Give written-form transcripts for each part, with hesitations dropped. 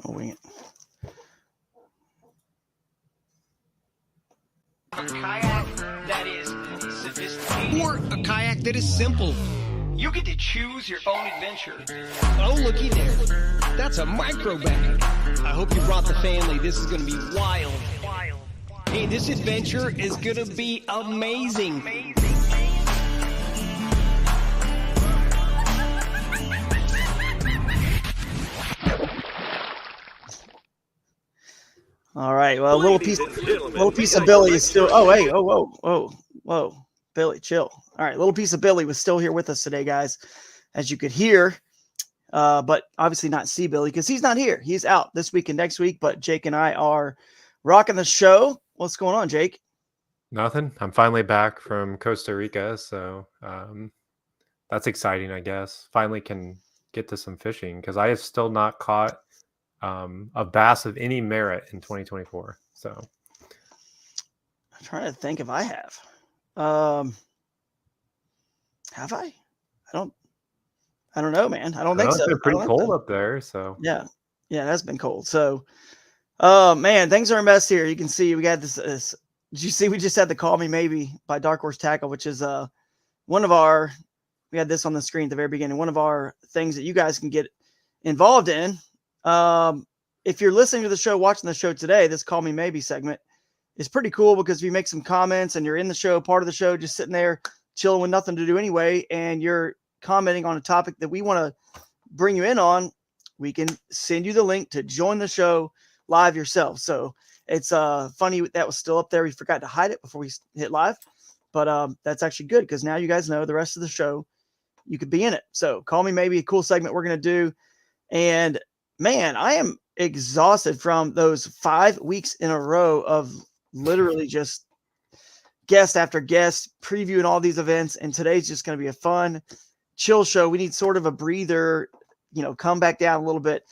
I'll wing it. A kayak that is sophisticated, or a kayak that is simple. You get to choose your own adventure. Oh, looky there. That's a micro bag. I hope you brought the family. This is going to be wild. Hey, this adventure is going to be amazing. All right. Well, a little piece of Billy is still. Oh, hey. Oh, whoa. Billy, chill. All right. Little piece of Billy was still here with us today, guys, as you could hear. But obviously not see Billy because he's not here. He's out this week and next week. But Jake and I are rocking the show. What's going on, Jake? Nothing. I'm finally back from Costa Rica, so that's exciting, I guess. Finally can get to some fishing because I have still not caught a bass of any merit in 2024. So I'm trying to think if I have. Have I? I don't know, man. I don't think so. It's been pretty cold up there, so yeah, it has been cold. So, man, things are a mess here. You can see we got this. Did you see we just had the Call Me Maybe by Dark Horse Tackle, which is one of our. We had this on the screen at the very beginning. One of our things that you guys can get involved in. If you're listening to the show, watching the show today, this Call Me Maybe segment is pretty cool because if you make some comments and you're in the show, part of the show, just sitting there chilling with nothing to do anyway, and you're commenting on a topic that we want to bring you in on, we can send you the link to join the show live yourself. So it's funny that was still up there. We forgot to hide it before we hit live, but that's actually good because now you guys know the rest of the show, you could be in it. So Call Me Maybe, a cool segment we're going to do. And man, I am exhausted from those 5 weeks in a row of literally just guest after guest previewing all these events. And today's just going to be a fun, chill show. We need sort of a breather, come back down a little bit.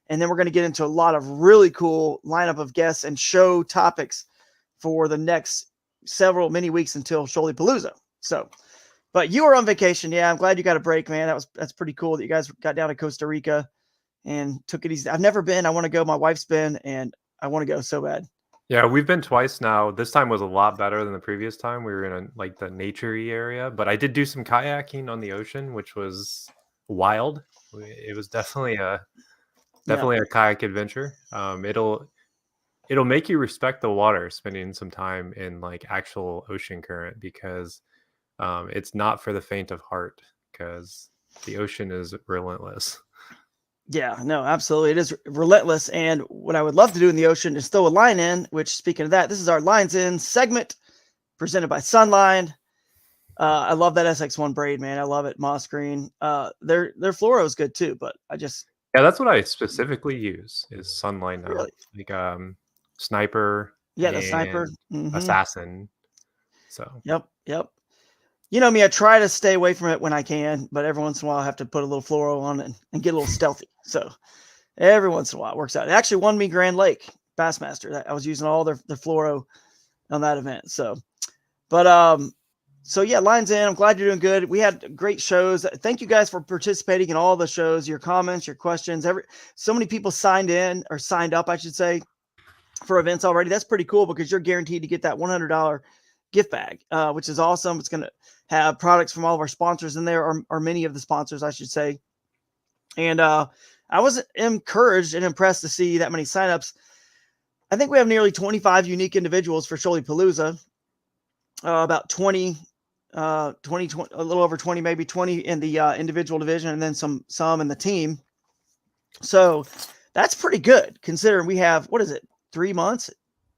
And then we're going to get into a lot of really cool lineup of guests and show topics for the next many weeks until Shoalipalooza. So, but you were on vacation. Yeah. I'm glad you got a break, man. That's pretty cool that you guys got down to Costa Rica and took it easy. I've never been. I want to go. My wife's been, and I want to go so bad. Yeah, we've been twice now. This time was a lot better than the previous time. We were in the nature-y area, but I did do some kayaking on the ocean, which was wild. It was definitely a kayak adventure. It'll make you respect the water, spending some time in actual ocean current because it's not for the faint of heart because the ocean is relentless. Yeah, no, absolutely. It is relentless. And what I would love to do in the ocean is throw a line in, which, speaking of that, this is our Lines In segment presented by Sunline. I love that SX1 braid, man. I love it. Moss green. Their fluoro is good too, but yeah, that's what I specifically use is Sunline. Really? Sniper. Yeah, the Sniper. Mm-hmm. Assassin. So. Yep. You know me, I try to stay away from it when I can, but every once in a while I have to put a little fluoro on it and get a little stealthy. So every once in a while it works out. It actually won me Grand Lake Bassmaster. I was using all their fluoro on that event. So, but, so yeah, Lines In. I'm glad you're doing good. We had great shows. Thank you guys for participating in all the shows, your comments, your questions. So many people signed up, I should say, for events already. That's pretty cool because you're guaranteed to get that $100 gift bag, which is awesome. It's going to have products from all of our sponsors in there, or many of the sponsors, I should say. And I was encouraged and impressed to see that many signups. I think we have nearly 25 unique individuals for Shoalipalooza. About 20, a little over 20, maybe 20 in the individual division, and then some in the team. So that's pretty good considering we have, 3 months?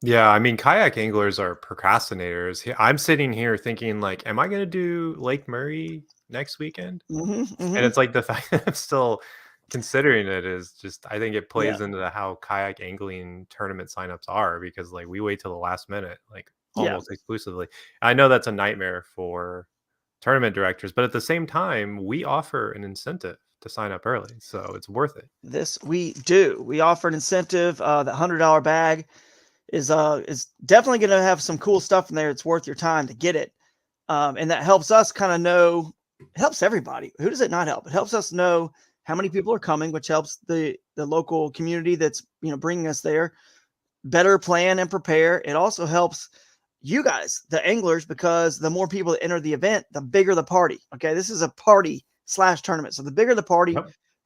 Yeah, I mean, kayak anglers are procrastinators. I'm sitting here thinking, am I going to do Lake Murray next weekend? Mm-hmm. And it's the fact that I'm still considering it is just, I think it plays into how kayak angling tournament signups are because, we wait till the last minute, almost exclusively. I know that's a nightmare for tournament directors, but at the same time, we offer an incentive to sign up early, so it's worth it. This we do. We offer an incentive. The $100 bag is definitely going to have some cool stuff in there. It's worth your time to get it. And that helps us kind of know, it helps everybody. Who does it not help? It helps us know how many people are coming, which helps the local community that's, bringing us there better plan and prepare. It also helps you guys, the anglers, because the more people that enter the event, the bigger the party. Okay. This is a party / tournament. So the bigger the party,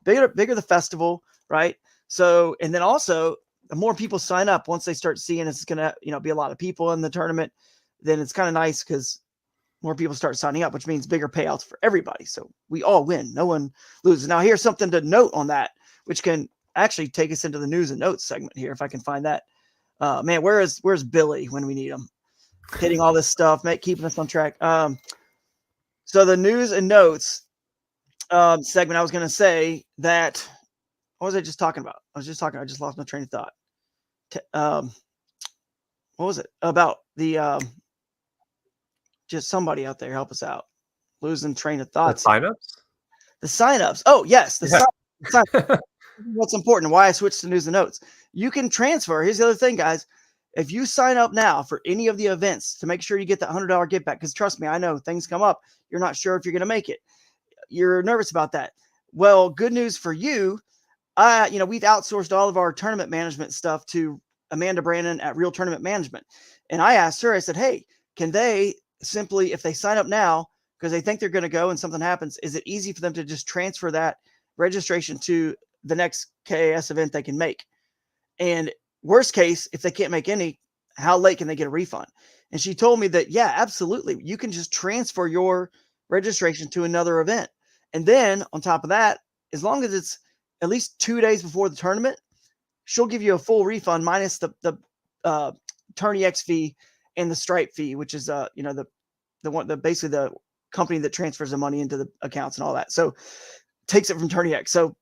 bigger the festival, right? So, and then also the more people sign up, once they start seeing it's going to, be a lot of people in the tournament, then it's kind of nice because more people start signing up, which means bigger payouts for everybody. So we all win. No one loses. Now here's something to note on that, which can actually take us into the news and notes segment here. If I can find that, man, where's Billy when we need him? Hitting all this stuff, keeping us on track. So the news and notes segment, I was going to say that, what was I just talking about? I just lost my train of thought. What was it about the, just somebody out there help us out. Losing train of thoughts. The signups. Oh yes. Sign-ups. What's important, why I switched to news and notes. You can transfer. Here's the other thing, guys. If you sign up now for any of the events to make sure you get that $100 gift back, because trust me, I know things come up. You're not sure if you're going to make it. You're nervous about that. Well, good news for you. We've outsourced all of our tournament management stuff to Amanda Brandon at Real Tournament Management. And I asked her, I said, hey, can they simply, if they sign up now, because they think they're going to go and something happens, is it easy for them to just transfer that registration to the next KAS event they can make? And worst case, if they can't make any, how late can they get a refund? And she told me that, yeah, absolutely. You can just transfer your registration to another event. And then on top of that, as long as it's at least 2 days before the tournament, she'll give you a full refund minus the Tourney X fee and the Stripe fee, which is, basically the company that transfers the money into the accounts and all that. So takes it from Tourney X. So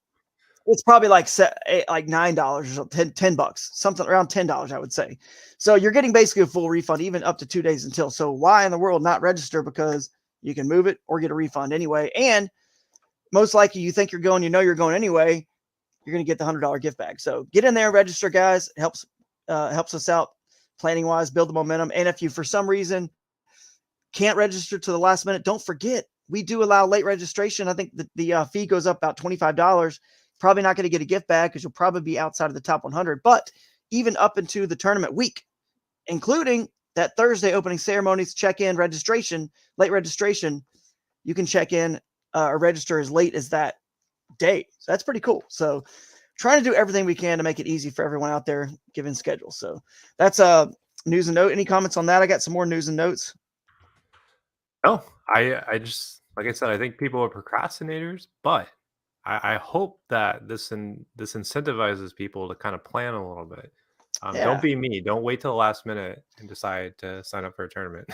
it's probably like $9 or something, $10, something around $10, I would say. So you're getting basically a full refund, even up to 2 days until. So why in the world not register? Because you can move it or get a refund anyway. And most likely you think you're going, you're going anyway, you're going to get the $100 gift bag. So get in there, register, guys. It helps us out planning wise, build the momentum. And if you, for some reason, can't register to the last minute, don't forget, we do allow late registration. I think the fee goes up about $25. Probably not going to get a gift bag because you'll probably be outside of the top 100, but even up into the tournament week, including that Thursday opening ceremonies, check-in registration, late registration, you can check in or register as late as that day. So that's pretty cool. So trying to do everything we can to make it easy for everyone out there given schedules. So that's news and note. Any comments on that? I got some more news and notes. No, I just, like I said, I think people are procrastinators, but I hope that this incentivizes people to kind of plan a little bit. Don't be me. Don't wait till the last minute and decide to sign up for a tournament.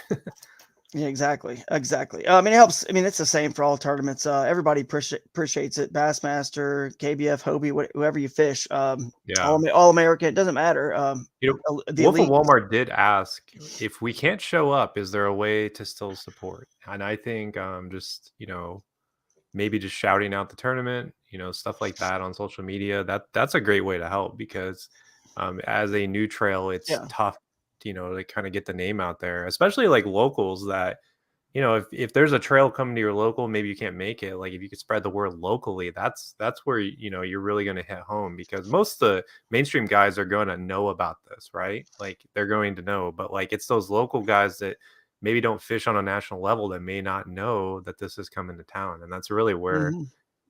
Yeah, exactly. I mean, it helps. I mean, it's the same for all tournaments. Everybody appreciates it. Bassmaster, KBF, Hobie, whoever you fish. All American. It doesn't matter. Wolf of Walmart did ask if we can't show up, is there a way to still support? And I think maybe just shouting out the tournament, stuff like that on social media. That's a great way to help because as a new trail, it's tough, to kind of get the name out there, especially like locals that, if there's a trail coming to your local, maybe you can't make it. Like if you could spread the word locally, that's where, you're really going to hit home because most of the mainstream guys are going to know about this, right? Like they're going to know, but like it's those local guys that maybe don't fish on a national level that may not know that this is coming to town. And that's really where,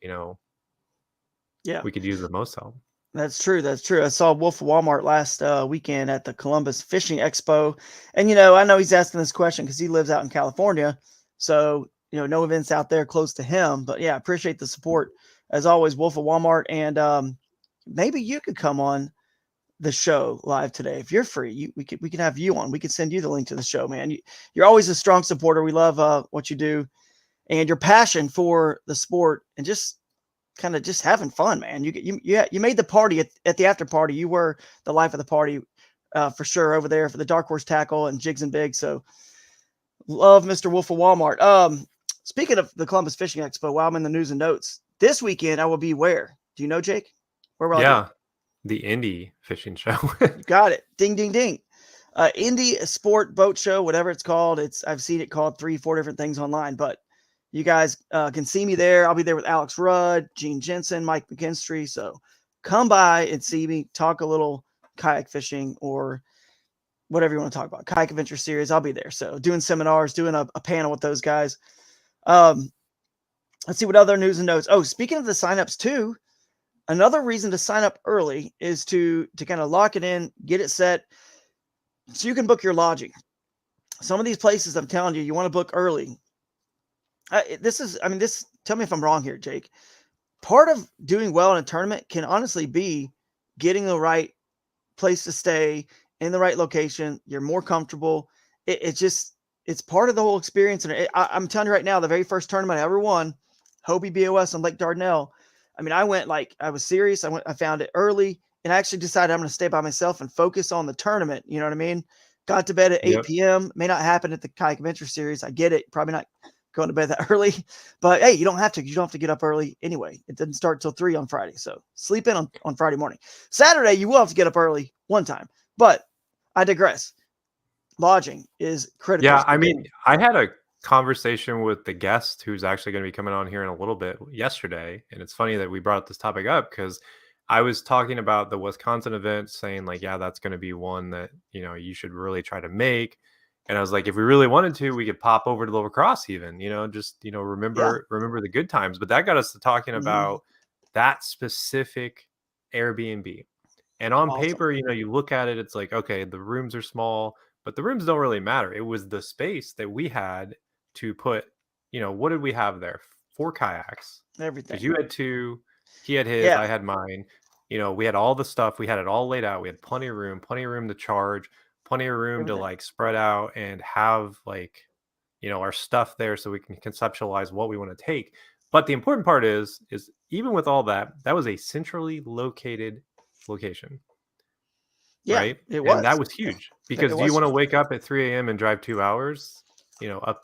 we could use the most help. That's true. I saw Wolf of Walmart last weekend at the Columbus Fishing Expo. And, I know he's asking this question because he lives out in California. So, no events out there close to him. But, yeah, appreciate the support. As always, Wolf of Walmart. And maybe you could come on the show live today. If you're free, we can have you on. We could send you the link to the show, man. You're always a strong supporter. We love what you do. And your passion for the sport and just kind of just having fun, man. You made the party at the after party. You were the life of the party for sure over there for the Dark Horse Tackle and Jigs and Big. So love Mr. Wolf of Walmart. Speaking of the Columbus Fishing Expo, while I'm in the news and notes, this weekend I will be where? Do you know, Jake? Where will I be? The Indy Fishing Show. You got it. Ding, ding, ding. Indy Sport Boat Show, whatever it's called. I've seen it called 3-4 different things online, but You guys can see me there. I'll be there with Alex Rudd, Gene Jensen, Mike McKinstry. So come by and see me, talk a little kayak fishing or whatever you want to talk about. Kayak Adventure Series, I'll be there. So doing seminars, doing a panel with those guys. Let's see what other news and notes. Oh, speaking of the signups too, another reason to sign up early is to kind of lock it in, get it set, so you can book your lodging. Some of these places, I'm telling you, you want to book early. Tell me if I'm wrong here, Jake. Part of doing well in a tournament can honestly be getting the right place to stay in the right location. You're more comfortable. It's part of the whole experience. And I'm telling you right now, the very first tournament I ever won, Hobie BOS on Lake Dardanelle. I mean, I was serious. I found it early and I actually decided I'm going to stay by myself and focus on the tournament. You know what I mean? Got to bed at 8 p.m. May not happen at the Kayak Adventure Series. I get it. Probably not going to bed that early, but hey, you don't have to get up early anyway. It didn't start till 3 on Friday. So sleep in on Friday morning. Saturday, you will have to get up early one time, but I digress. Lodging is critical. Yeah. I mean, I had a conversation with the guest who's actually going to be coming on here in a little bit yesterday. And it's funny that we brought this topic up because I was talking about the Wisconsin event saying like, yeah, that's going to be one that, you should really try to make. And I was like, if we really wanted to, we could pop over to the lacrosse even, remember the good times. But that got us to talking about that specific Airbnb. And on paper, you look at it, it's like, okay, the rooms are small, but the rooms don't really matter. It was the space that we had to put, what did we have there? 4 kayaks. Everything. Because you had 2, he had his, I had mine. We had all the stuff. We had it all laid out. We had plenty of room to charge. Plenty of room to like spread out and have like, our stuff there so we can conceptualize what we want to take. But the important part is even with all that, that was a centrally located location. Yeah, right? It was. And that was huge because do you want to wake up at 3 a.m. and drive 2 hours,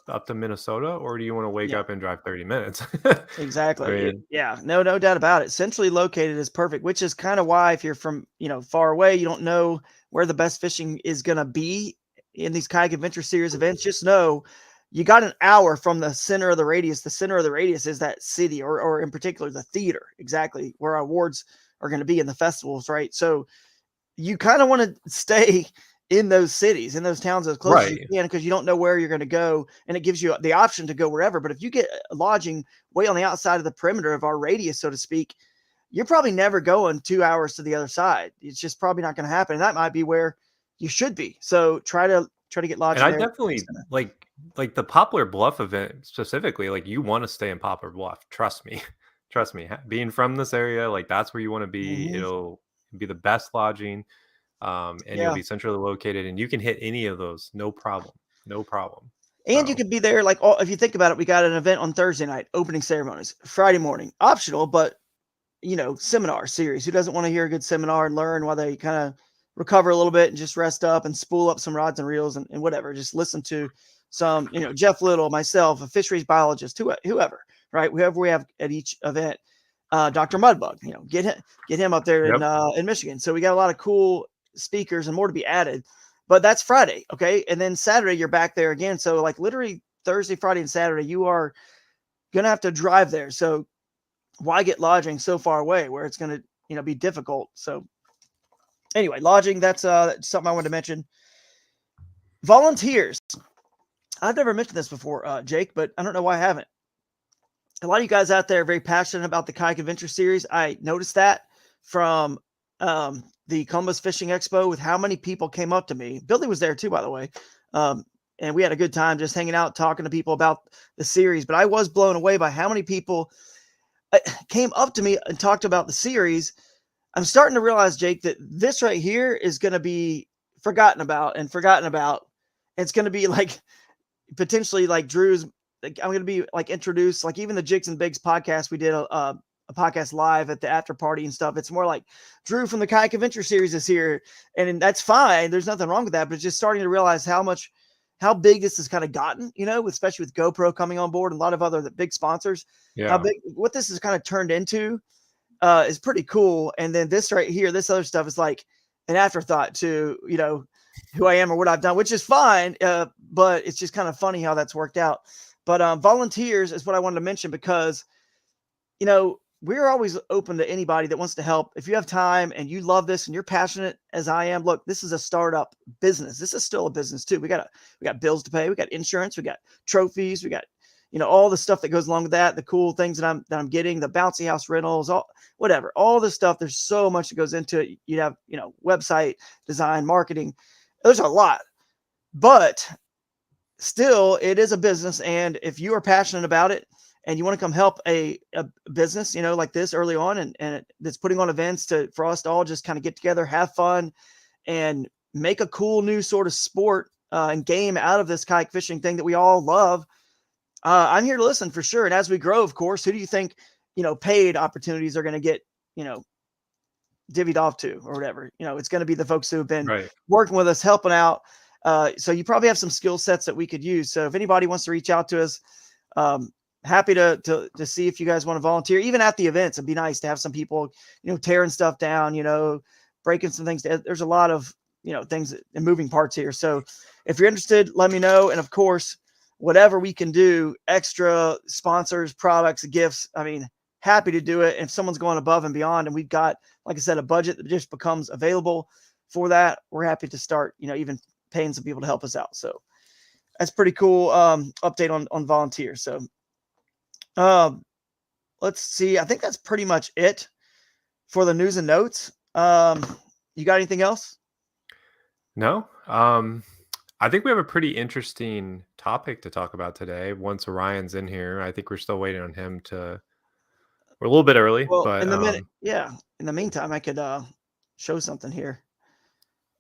up to Minnesota, or do you want to wake up and drive 30 minutes? Exactly. I mean, yeah, no doubt about it. Centrally located is perfect, which is kind of why if you're from, far away, you don't know where the best fishing is going to be in these Kayak Adventure Series events. Just know you got an hour from the center of the radius. The center of the radius is that city or in particular, the theater, exactly where our awards are going to be in the festivals, right? So you kind of want to stay in those cities, in those towns as close as you can, because you don't know where you're going to go. And it gives you the option to go wherever. But if you get lodging way on the outside of the perimeter of our radius, so to speak, you're probably never going 2 hours to the other side. It's just probably not going to happen. And that might be where you should be. So try to get lodging. And I definitely like the Poplar Bluff event specifically, like you want to stay in Poplar Bluff. Trust me, being from this area, like that's where you want to be. Mm-hmm. It'll be the best lodging. And you'll be centrally located and you can hit any of those. No problem. And you could be there. Like, if you think about it, we got an event on Thursday night, opening ceremonies, Friday morning, optional, but seminar series. Who doesn't want to hear a good seminar and learn while they kind of recover a little bit and just rest up and spool up some rods and reels and whatever. Just listen to some, Jeff Little, myself, a fisheries biologist, whoever, right? Whoever we have at each event, Dr. Mudbug, get him up there in Michigan. So we got a lot of cool speakers and more to be added, but that's Friday. Okay. And then Saturday you're back there again. So like literally Thursday, Friday, and Saturday, you are going to have to drive there. So why get lodging so far away where it's going to, be difficult? So anyway, lodging, that's something I wanted to mention. Volunteers. I've never mentioned this before, Jake, but I don't know why I haven't. A lot of you guys out there are very passionate about the Kayak Adventure Series. I noticed that from the Columbus Fishing Expo with how many people came up to me. Billy was there too, by the way. And we had a good time just hanging out, talking to people about the series. But I was blown away by how many people came up to me and talked about the series. I'm starting to realize, Jake, that this right here is going to be forgotten about. It's going to be like potentially like Drew's. Like, I'm going to be like introduced, like even the Jigs and Bigs podcast. We did a podcast live at the after party and stuff. It's more like Drew from the Kayak Adventure Series is here. And that's fine. There's nothing wrong with that, but just starting to realize how big this has kind of gotten, especially with GoPro coming on board and a lot of other big sponsors. Yeah. How big, what this has kind of turned into is pretty cool. And then this right here, this other stuff is like an afterthought to, who I am or what I've done, which is fine. But it's just kind of funny how that's worked out. But volunteers is what I wanted to mention because, you know, we're always open to anybody that wants to help. If you have time and you love this and you're passionate as I am, look, this is a startup business. This is still a business too. We got bills to pay. We got insurance. We got trophies. We got, you know, all the stuff that goes along with that, the cool things that I'm getting, the bouncy house rentals, all whatever, all this stuff. There's so much that goes into it. You have, you know, website design, marketing. There's a lot, but still it is a business. And if you are passionate about it and you want to come help a business, you know, like this early on, and that's putting on events for us to all just kind of get together, have fun, and make a cool new sort of sport and game out of this kayak fishing thing that we all love. I'm here to listen for sure. And as we grow, of course, who do you think, you know, paid opportunities are going to get, you know, divvied off to or whatever? You know, it's going to be the folks who have been working with us, helping out. So you probably have some skill sets that we could use. So if anybody wants to reach out to us, happy to see if you guys want to volunteer, even at the events. It'd be nice to have some people, you know, tearing stuff down, you know, breaking some things. There's a lot of, you know, things and moving parts here. So if you're interested, let me know. And of course, whatever we can do, extra sponsors, products, gifts, I mean, happy to do it. If someone's going above and beyond, and we've got, like I said, a budget that just becomes available for that, we're happy to start, you know, even paying some people to help us out. So that's pretty cool. Update on volunteers. So let's see. I think that's pretty much it for the news and notes. You got anything else? No. I think we have a pretty interesting topic to talk about today. Once Orion's in here, I think we're still waiting on him to. We're a little bit early, Well, but in the minute, yeah. In the meantime, I could show something here.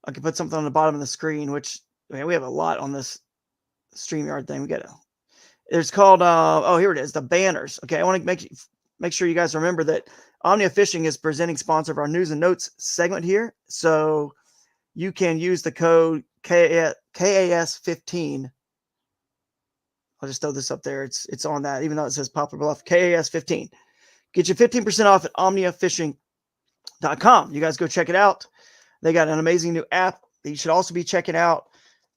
I could put something on the bottom of the screen, which, man, we have a lot on this StreamYard thing. We got to. It's called. Oh, here it is. The banners. Okay, I want to make sure you guys remember that Omnia Fishing is presenting sponsor of our news and notes segment here. So you can use the code KAS 15. I'll just throw this up there. It's on that, even though it says Poplar Bluff, KAS 15. Get you 15% off at omniafishing.com. You guys go check it out. They got an amazing new app that you should also be checking out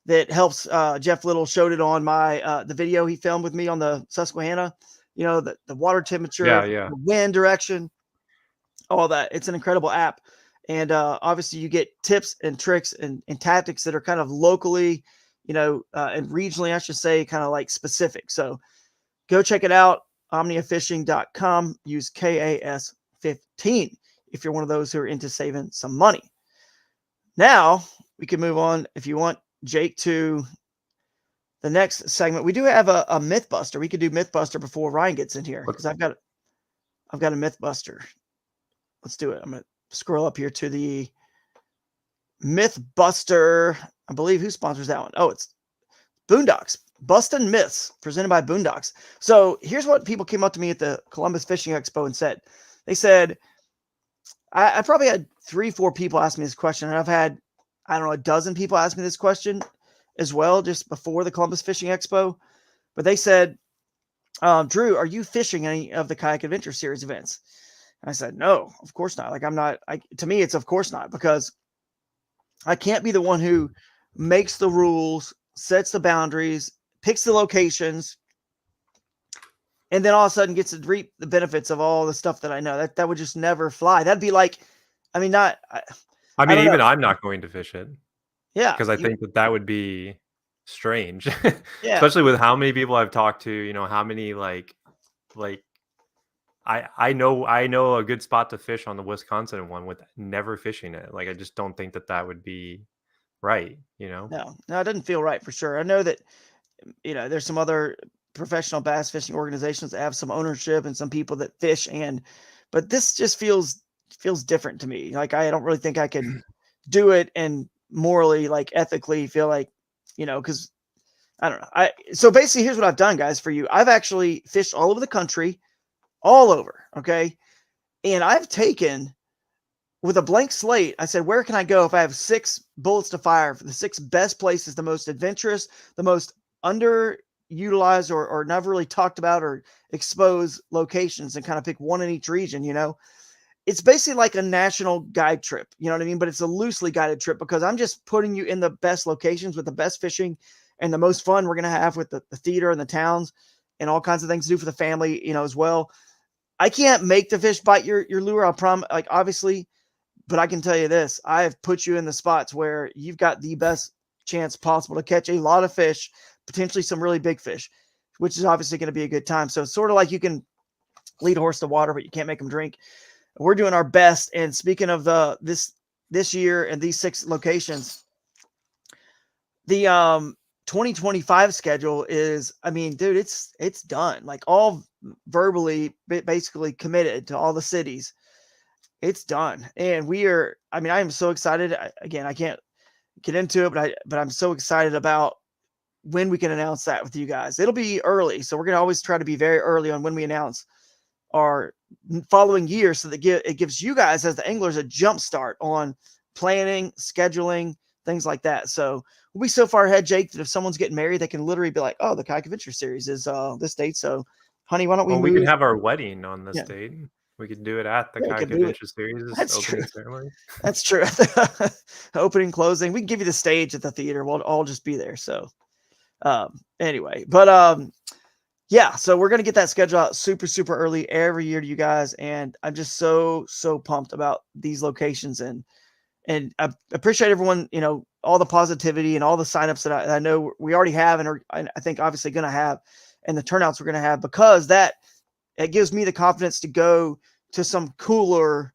that helps. Jeff Little showed it on the video he filmed with me on the Susquehanna, you know, the water temperature, the wind direction, all that. It's an incredible app. And obviously you get tips and tricks and tactics that are kind of locally, you know, and regionally, I should say, kind of like specific. So go check it out. omniafishing.com. Use KAS 15 if you're one of those who are into saving some money. Now we can move on, if you want, Jake, to the next segment. We do have a Mythbuster. We could do Mythbuster before Ryan gets in here, because I've got a Mythbuster. Let's do it. I'm going to scroll up here to the Mythbuster. I believe who sponsors that one? Oh, it's Boondocks. Bustin' Myths, presented by Boondocks. So here's what people came up to me at the Columbus Fishing Expo and said. They said, I probably had 3-4 people ask me this question, and I've had, I don't know, a dozen people ask me this question as well, just before the Columbus Fishing Expo. But they said, Drew, are you fishing any of the Kayak Adventure Series events? And I said, no, of course not. Like, I'm not, to me, it's of course not, because I can't be the one who makes the rules, sets the boundaries, picks the locations, and then all of a sudden gets to reap the benefits of all the stuff that I know. That would just never fly. That'd be like, I mean, not. I mean, even I'm not going to fish it. Yeah, because I think that would be strange, yeah. Especially with how many people I've talked to. You know, how many like I know a good spot to fish on the Wisconsin one with never fishing it. Like, I just don't think that would be right. You know, no, it doesn't feel right for sure. I know that, you know, there's some other professional bass fishing organizations that have some ownership and some people that fish, but this just feels different to me. Like, I don't really think I can do it and morally, like, ethically feel like, you know, because I don't know. So basically, here's what I've done, guys, for you. I've actually fished all over the country, all over. Okay. And I've taken, with a blank slate, I said, where can I go if I have 6 bullets to fire for the 6 best places, the most adventurous, the most underutilized or never really talked about or exposed locations, and kind of pick one in each region, you know? It's basically like a national guide trip, you know what I mean? But it's a loosely guided trip, because I'm just putting you in the best locations with the best fishing and the most fun we're going to have with the theater and the towns. and all kinds of things to do for the family, as well. I can't make the fish bite your lure. I promise, like obviously, but I can tell you this: I have put you in the spots where you've got the best chance possible to catch a lot of fish, potentially some really big fish, which is obviously going to be a good time. So it's sort of like you can lead a horse to water, but you can't make them drink. We're doing our best. And speaking of this year and these 6 locations, the 2025 schedule is, I mean, dude, it's done. Like all verbally basically committed to all the cities. It's done. And I am so excited. Again, I can't get into it, but I'm so excited about when we can announce that with you guys. It'll be early. So we're going to always try to be very early on when we announce our following year, so that it gives you guys as the anglers a jump start on planning, scheduling, things like that. So we'll be so far ahead, Jake, that if someone's getting married, they can literally be like, oh, the Kayak Adventure Series is this date. So honey, why don't we move? We could have our wedding on this Yeah. date. We could do it at the Yeah, we Kayak could do it. Adventure Series That's opening true. ceremony. That's true. Opening, closing. We can give you the stage at the theater. We'll all just be there. So anyway, but yeah, so we're going to get that schedule out super, super early every year to you guys. And I'm just so pumped about these locations. And I appreciate everyone, all the positivity and all the signups that I know we already have and are, I think obviously going to have, and the turnouts we're going to have, because it gives me the confidence to go to some cooler,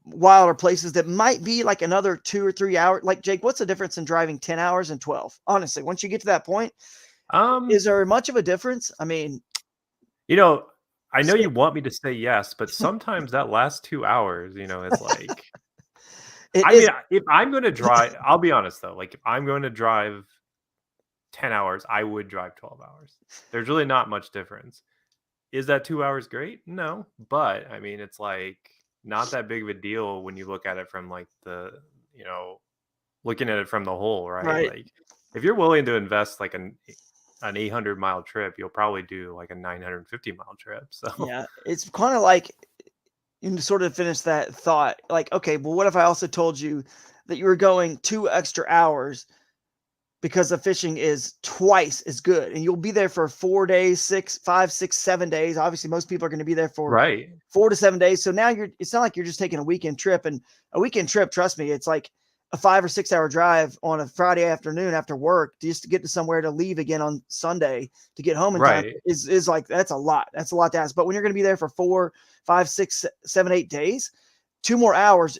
wilder places that might be like another 2 or 3 hours. Like, Jake, what's the difference in driving 10 hours and 12? Honestly, once you get to that point, is there much of a difference? I mean, I know you want me to say yes, but sometimes that last 2 hours, it's like, mean, if I'm going to drive, I'll be honest though, like if I'm going to drive 10 hours, I would drive 12 hours. There's really not much difference. Is that 2 hours great? No, but I mean, it's like not that big of a deal when you look at it from like looking at it from the whole, right? Like if you're willing to invest like an 800-mile trip, you'll probably do like a 950-mile trip. So yeah, it's kind of like, and to sort of finish that thought, like, okay, well, what if I also told you that you were going 2 extra hours because the fishing is twice as good, and you'll be there for 4 days, 5, 6, 7 days. Obviously, most people are going to be there for 4 to 7 days. So now it's not like you're just taking a weekend trip, and a weekend trip, trust me, it's like a 5 or 6 hour drive on a Friday afternoon after work just to get to somewhere to leave again on Sunday to get home in time is like, that's a lot. That's a lot to ask. But when you're going to be there for 4, 5, 6, 7, 8 days, 2 more hours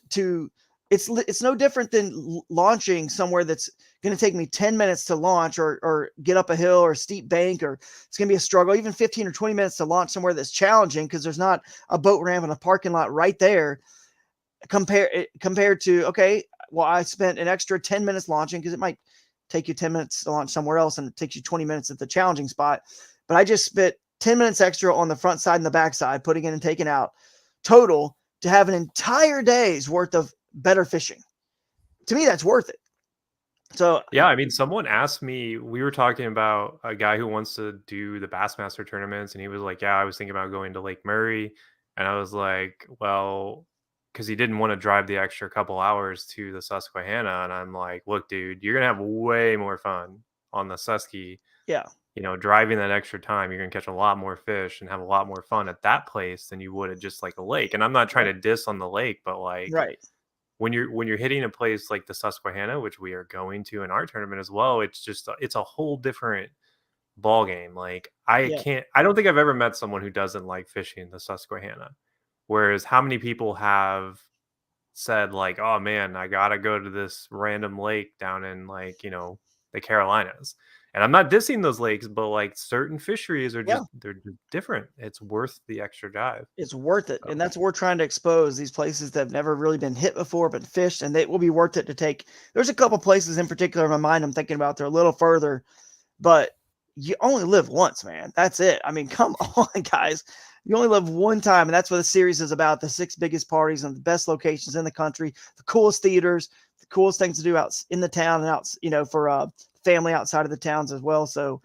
it's no different than launching somewhere that's going to take me 10 minutes to launch or get up a hill or a steep bank, or it's going to be a struggle, even 15 or 20 minutes to launch somewhere that's challenging because there's not a boat ramp and a parking lot right there. Compared to, okay, well, I spent an extra 10 minutes launching because it might take you 10 minutes to launch somewhere else and it takes you 20 minutes at the challenging spot. But I just spent 10 minutes extra on the front side and the back side, putting in and taking out total to have an entire day's worth of better fishing. To me, that's worth it. So yeah, I mean, someone asked me, we were talking about a guy who wants to do the Bassmaster tournaments, and he was like, yeah, I was thinking about going to Lake Murray. And I was like, well, because he didn't want to drive the extra couple hours to the Susquehanna. And I'm like, look, dude, you're going to have way more fun on the Susky. Yeah. Driving that extra time, you're going to catch a lot more fish and have a lot more fun at that place than you would at just like a lake. And I'm not trying to diss on the lake, but like, when you're hitting a place like the Susquehanna, which we are going to in our tournament as well, it's a whole different ball game. Like I don't think I've ever met someone who doesn't like fishing the Susquehanna. Whereas how many people have said like, oh man, I gotta go to this random lake down in like, the Carolinas. And I'm not dissing those lakes, but like certain fisheries are they're different. It's worth the extra dive. It's worth it. So. And that's what we're trying to expose, these places that have never really been hit before, but fished, and they will be worth it to take. There's a couple places in particular in my mind I'm thinking about. They're a little further, but you only live once, man. That's it. I mean, come on, guys. You only live one time, and that's what the series is about. The 6 biggest parties and the best locations in the country, the coolest theaters, the coolest things to do out in the town and out, for family outside of the towns as well. So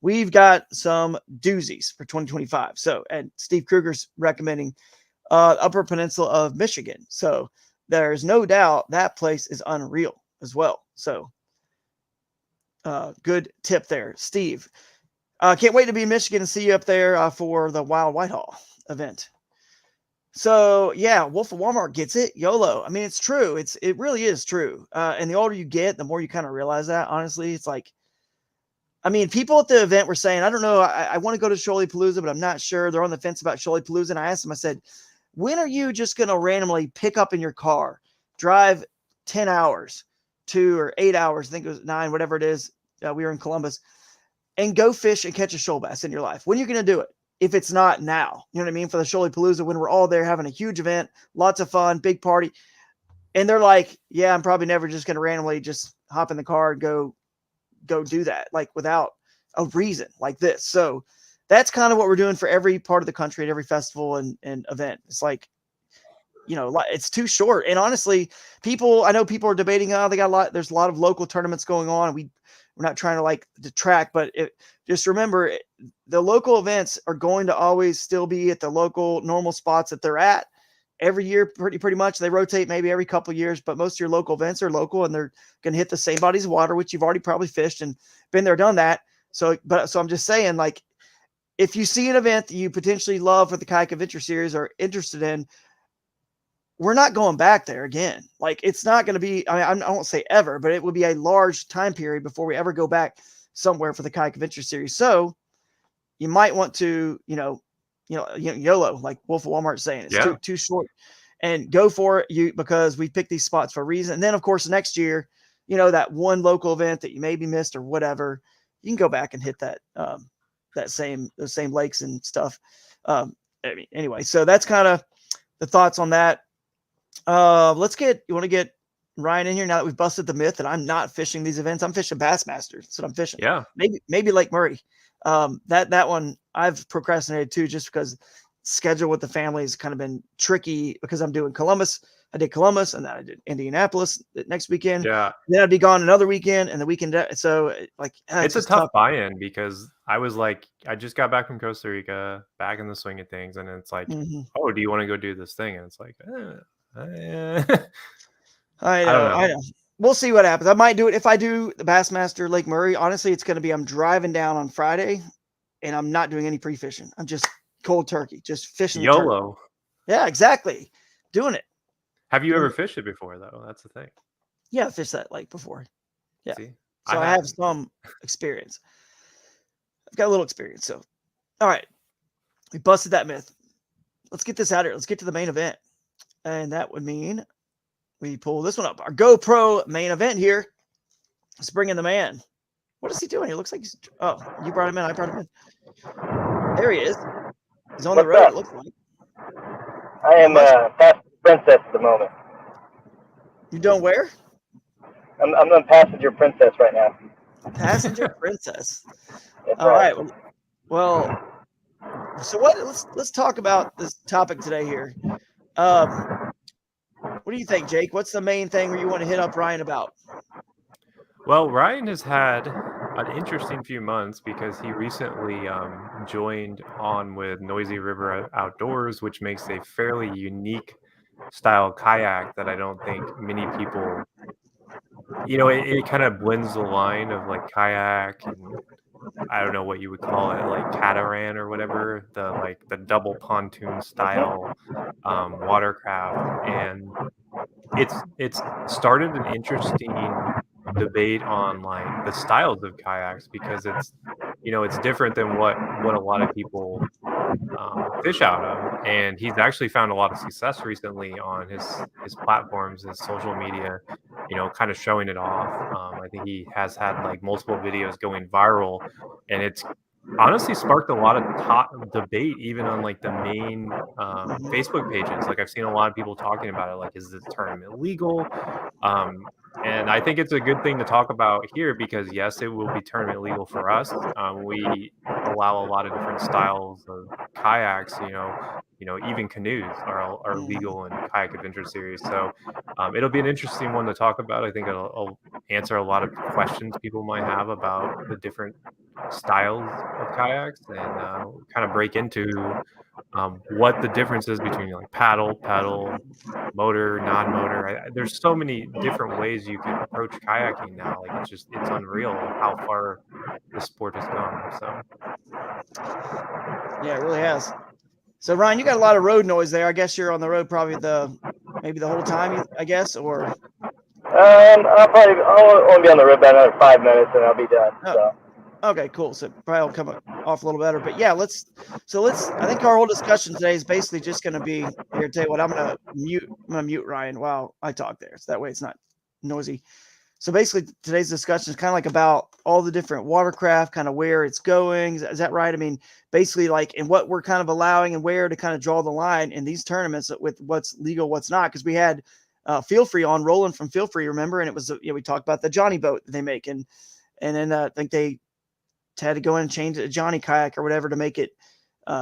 we've got some doozies for 2025. So, and Steve Kruger's recommending Upper Peninsula of Michigan. So there's no doubt that place is unreal as well. So good tip there, Steve. Can't wait to be in Michigan and see you up there for the Wild Whitehall event. So yeah, Wolf of Walmart gets it. YOLO. I mean, it's true. It really is true. And the older you get, the more you kind of realize that. Honestly, it's like, I mean, people at the event were saying, I don't know, I want to go to Palooza, but I'm not sure. They're on the fence about Palooza. And I asked them, I said, when are you just going to randomly pick up in your car, drive 10 hours, 2 or 8 hours, I think it was 9, whatever it is. We were in Columbus, and go fish and catch a shoal bass in your life. When are you going to do it? If it's not now, you know what I mean? For the Palooza, when we're all there having a huge event, lots of fun, big party. And they're like, yeah, I'm probably never just going to randomly just hop in the car and go do that, like without a reason like this. So that's kind of what we're doing for every part of the country at every festival and event. It's like, you know, it's too short. And honestly, I know people are debating, there's a lot of local tournaments going on. And we're not trying to like detract, but just remember the local events are going to always still be at the local normal spots that they're at every year. Pretty much they rotate maybe every couple of years, but most of your local events are local and they're going to hit the same bodies of water, which you've already probably fished and been there, done that. So I'm just saying, like, if you see an event that you potentially love for the Kayak Adventure Series or interested in, we're not going back there again. Like, it's not going to be, I won't say ever, but it will be a large time period before we ever go back somewhere for the Kayak Adventure Series. So you might want to, YOLO, like Wolf of Walmart saying, it's too short, and go for it because we picked these spots for a reason. And then of course, next year, that one local event that you maybe missed or whatever, you can go back and hit those same lakes and stuff. Anyway, so that's kind of the thoughts on that. You want to get Ryan in here now that we've busted the myth that I'm not fishing these events. I'm fishing Bassmasters. That's what I'm fishing. Yeah. Maybe Lake Murray. That one I've procrastinated too, just because schedule with the family has kind of been tricky because I'm doing Columbus. I did Columbus and then I did Indianapolis next weekend. Yeah. Then I'd be gone another weekend and the weekend. So like, it's a tough buy-in because I was like, I just got back from Costa Rica, back in the swing of things. And it's like, oh, do you want to go do this thing? And it's like, I know. We'll see what happens. I might do it. If I do the Bassmaster Lake Murray, honestly, it's going to be, I'm driving down on Friday and I'm not doing any pre-fishing. I'm just cold turkey, just fishing. YOLO. Yeah, exactly. Doing it. Have you ever fished it before though? That's the thing. Yeah, I fished that lake before. Yeah. See? So I have some experience. I've got a little experience. So, all right. We busted that myth. Let's get this out of here. Let's get to the main event. And that would mean we pull this one up. Our GoPro main event here. Let's bring in the man. What is he doing? He looks like you brought him in. I brought him in. There he is. He's on the road, it looks like. I am past princess at the moment. You doing where? I'm on passenger princess right now. Passenger princess. That's All right. Well, so let's talk about this topic today here. What do you think, Jake? What's the main thing where you want to hit up Ryan about? Well, Ryan has had an interesting few months because he recently joined on with Noisy River Outdoors, which makes a fairly unique style kayak that I don't think many people, it kind of blends the line of like kayak and I don't know what you would call it, like catamaran or whatever, the double pontoon style watercraft. And it's started an interesting debate on like the styles of kayaks because it's different than what a lot of people fish out of. And he's actually found a lot of success recently on his platforms, his social media, kind of showing it off. I think he has had like multiple videos going viral, and it's honestly sparked a lot of debate even on like the main Facebook pages. Like I've seen a lot of people talking about it, like, is this tournament legal? And I think it's a good thing to talk about here because yes, it will be tournament legal for us. We allow a lot of different styles of kayaks, even canoes are legal in Kayak Adventure Series. So it'll be an interesting one to talk about. I think it'll answer a lot of questions people might have about the different styles of kayaks and kind of break into what the difference is between like paddle, motor, non-motor. There's so many different ways you can approach kayaking now. Like it's unreal how far the sport has come. So Yeah, it really has. So Ryan, you got a lot of road noise there. I guess you're on the road probably maybe the whole time, I guess, or I'll only be on the road about another 5 minutes and I'll be done. oh, So. okay, cool. So probably will come off a little better. But yeah, let's I think our whole discussion today is basically just gonna be here. Tell you what, I'm gonna mute Ryan while I talk there. So that way it's not noisy. So basically today's discussion is kind of like about all the different watercraft, kind of where it's going. Is that right? I mean, basically like and what we're kind of allowing and where to kind of draw the line in these tournaments with what's legal, what's not. Because we had Feel Free on Roland from Feel Free, remember? And it was we talked about the Johnny boat that they make, and then I think they had to go in and change it to Johnny kayak or whatever to make it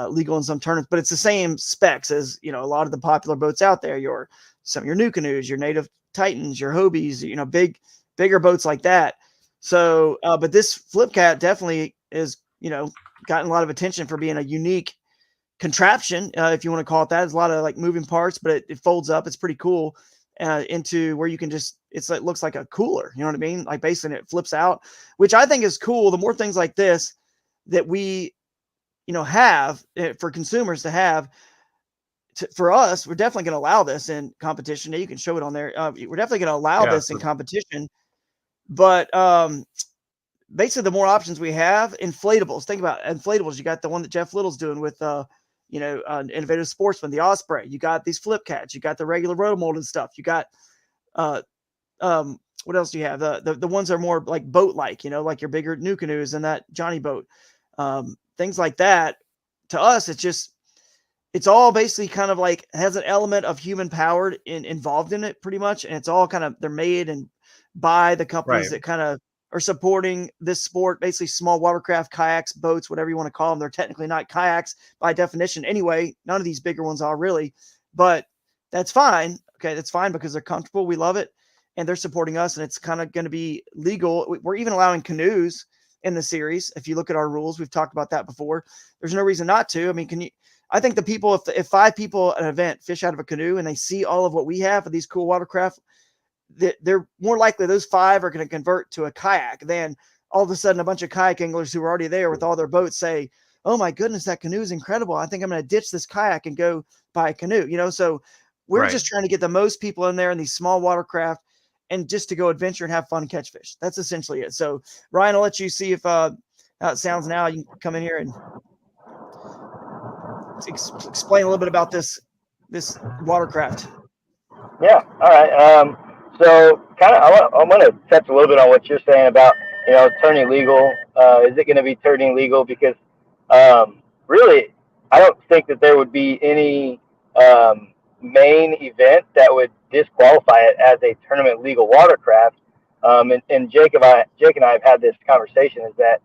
legal in some tournaments. But it's the same specs as a lot of the popular boats out there. Some of your new canoes, your Native Titans, your Hobies, bigger boats like that. So, but this Flip Cat definitely is, gotten a lot of attention for being a unique contraption, if you want to call it that. There's a lot of like moving parts, but it folds up. It's pretty cool into where you can it looks like a cooler. You know what I mean? Like basically it flips out, which I think is cool. The more things like this that we, have for consumers to have, for us, we're definitely going to allow this in competition. You can show it on there. We're definitely going to allow this in competition. But basically, the more options we have, inflatables. Think about inflatables. You got the one that Jeff Little's doing with, Innovative Sportsman, the Osprey. You got these Flip Cats. You got the regular rotomolded stuff. You got, what else do you have? The ones that are more like boat-like, like your bigger new canoes and that Johnny boat. Things like that. To us, it's all basically kind of like has an element of human powered involved in it pretty much. And it's all kind of, they're made and by the companies that kind of are supporting this sport, basically small watercraft, kayaks, boats, whatever you want to call them. They're technically not kayaks by definition anyway. None of these bigger ones are really, but that's fine. Okay. That's fine because they're comfortable. We love it. And they're supporting us, and it's kind of going to be legal. We're even allowing canoes in the series. If you look at our rules, we've talked about that before. There's no reason not to. I mean, I think the people, if 5 people at an event fish out of a canoe and they see all of what we have for these cool watercraft, they're more likely those 5 are going to convert to a kayak than all of a sudden a bunch of kayak anglers who are already there with all their boats say, oh my goodness, that canoe is incredible. I think I'm going to ditch this kayak and go buy a canoe, so we're just trying to get the most people in there in these small watercraft and just to go adventure and have fun and catch fish. That's essentially it. So Ryan, I'll let you see if how it sounds now. You can come in here and explain a little bit about this watercraft. Yeah. All right. So kind of, I want to touch a little bit on what you're saying about, turning legal. Is it going to be turning legal? Because really, I don't think that there would be any main event that would disqualify it as a tournament legal watercraft. And Jake and I have had this conversation. Is that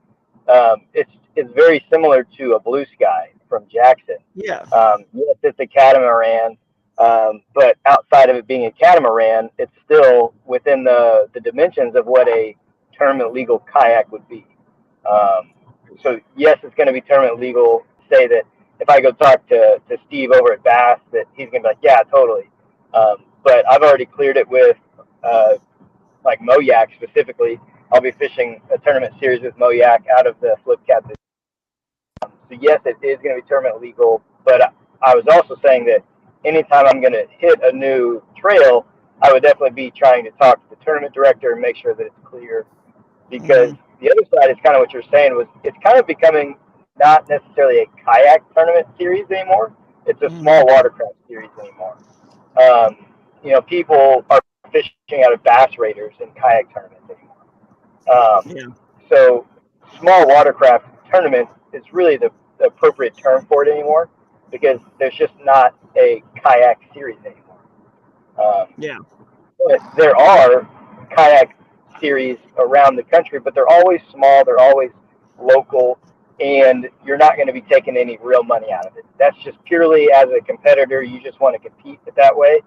it's very similar to a Blue Sky from Jackson. Yeah. Yes, it's a catamaran. But outside of it being a catamaran, it's still within the dimensions of what a tournament legal kayak would be. So yes, it's going to be tournament legal. Say that if I go talk to Steve over at Bass, that he's going to be like, yeah, totally. But I've already cleared it with like Moyak specifically. I'll be fishing a tournament series with Moyak out of the Flip Cat. So yes, it is going to be tournament legal. But I was also saying that anytime I'm going to hit a new trail, I would definitely be trying to talk to the tournament director and make sure that it's clear. Because the other side is kind of what you're saying was it's kind of becoming not necessarily a kayak tournament series anymore. It's a small watercraft series anymore. People are fishing out of bass raiders in kayak tournaments anymore. So small watercraft tournament is really the appropriate term for it anymore, because there's just not a kayak series anymore. But there are kayak series around the country, but they're always small, they're always local, and you're not going to be taking any real money out of it. That's just purely as a competitor, you just want to compete that way,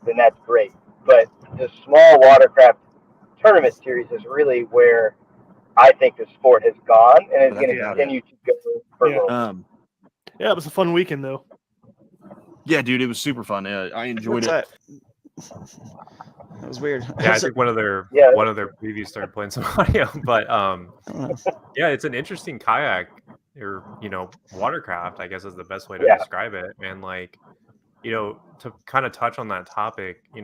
then that's great. But the small watercraft tournament series is really where I think the sport has gone, and it's going to continue to go for a little. Yeah, it was a fun weekend, though. Yeah, dude, it was super fun. I enjoyed it. That was weird. Yeah, I think one of their previews started playing some audio, but yeah, it's an interesting kayak. or watercraft, I guess is the best way to Yeah. describe it. And like, to kind of touch on that topic, we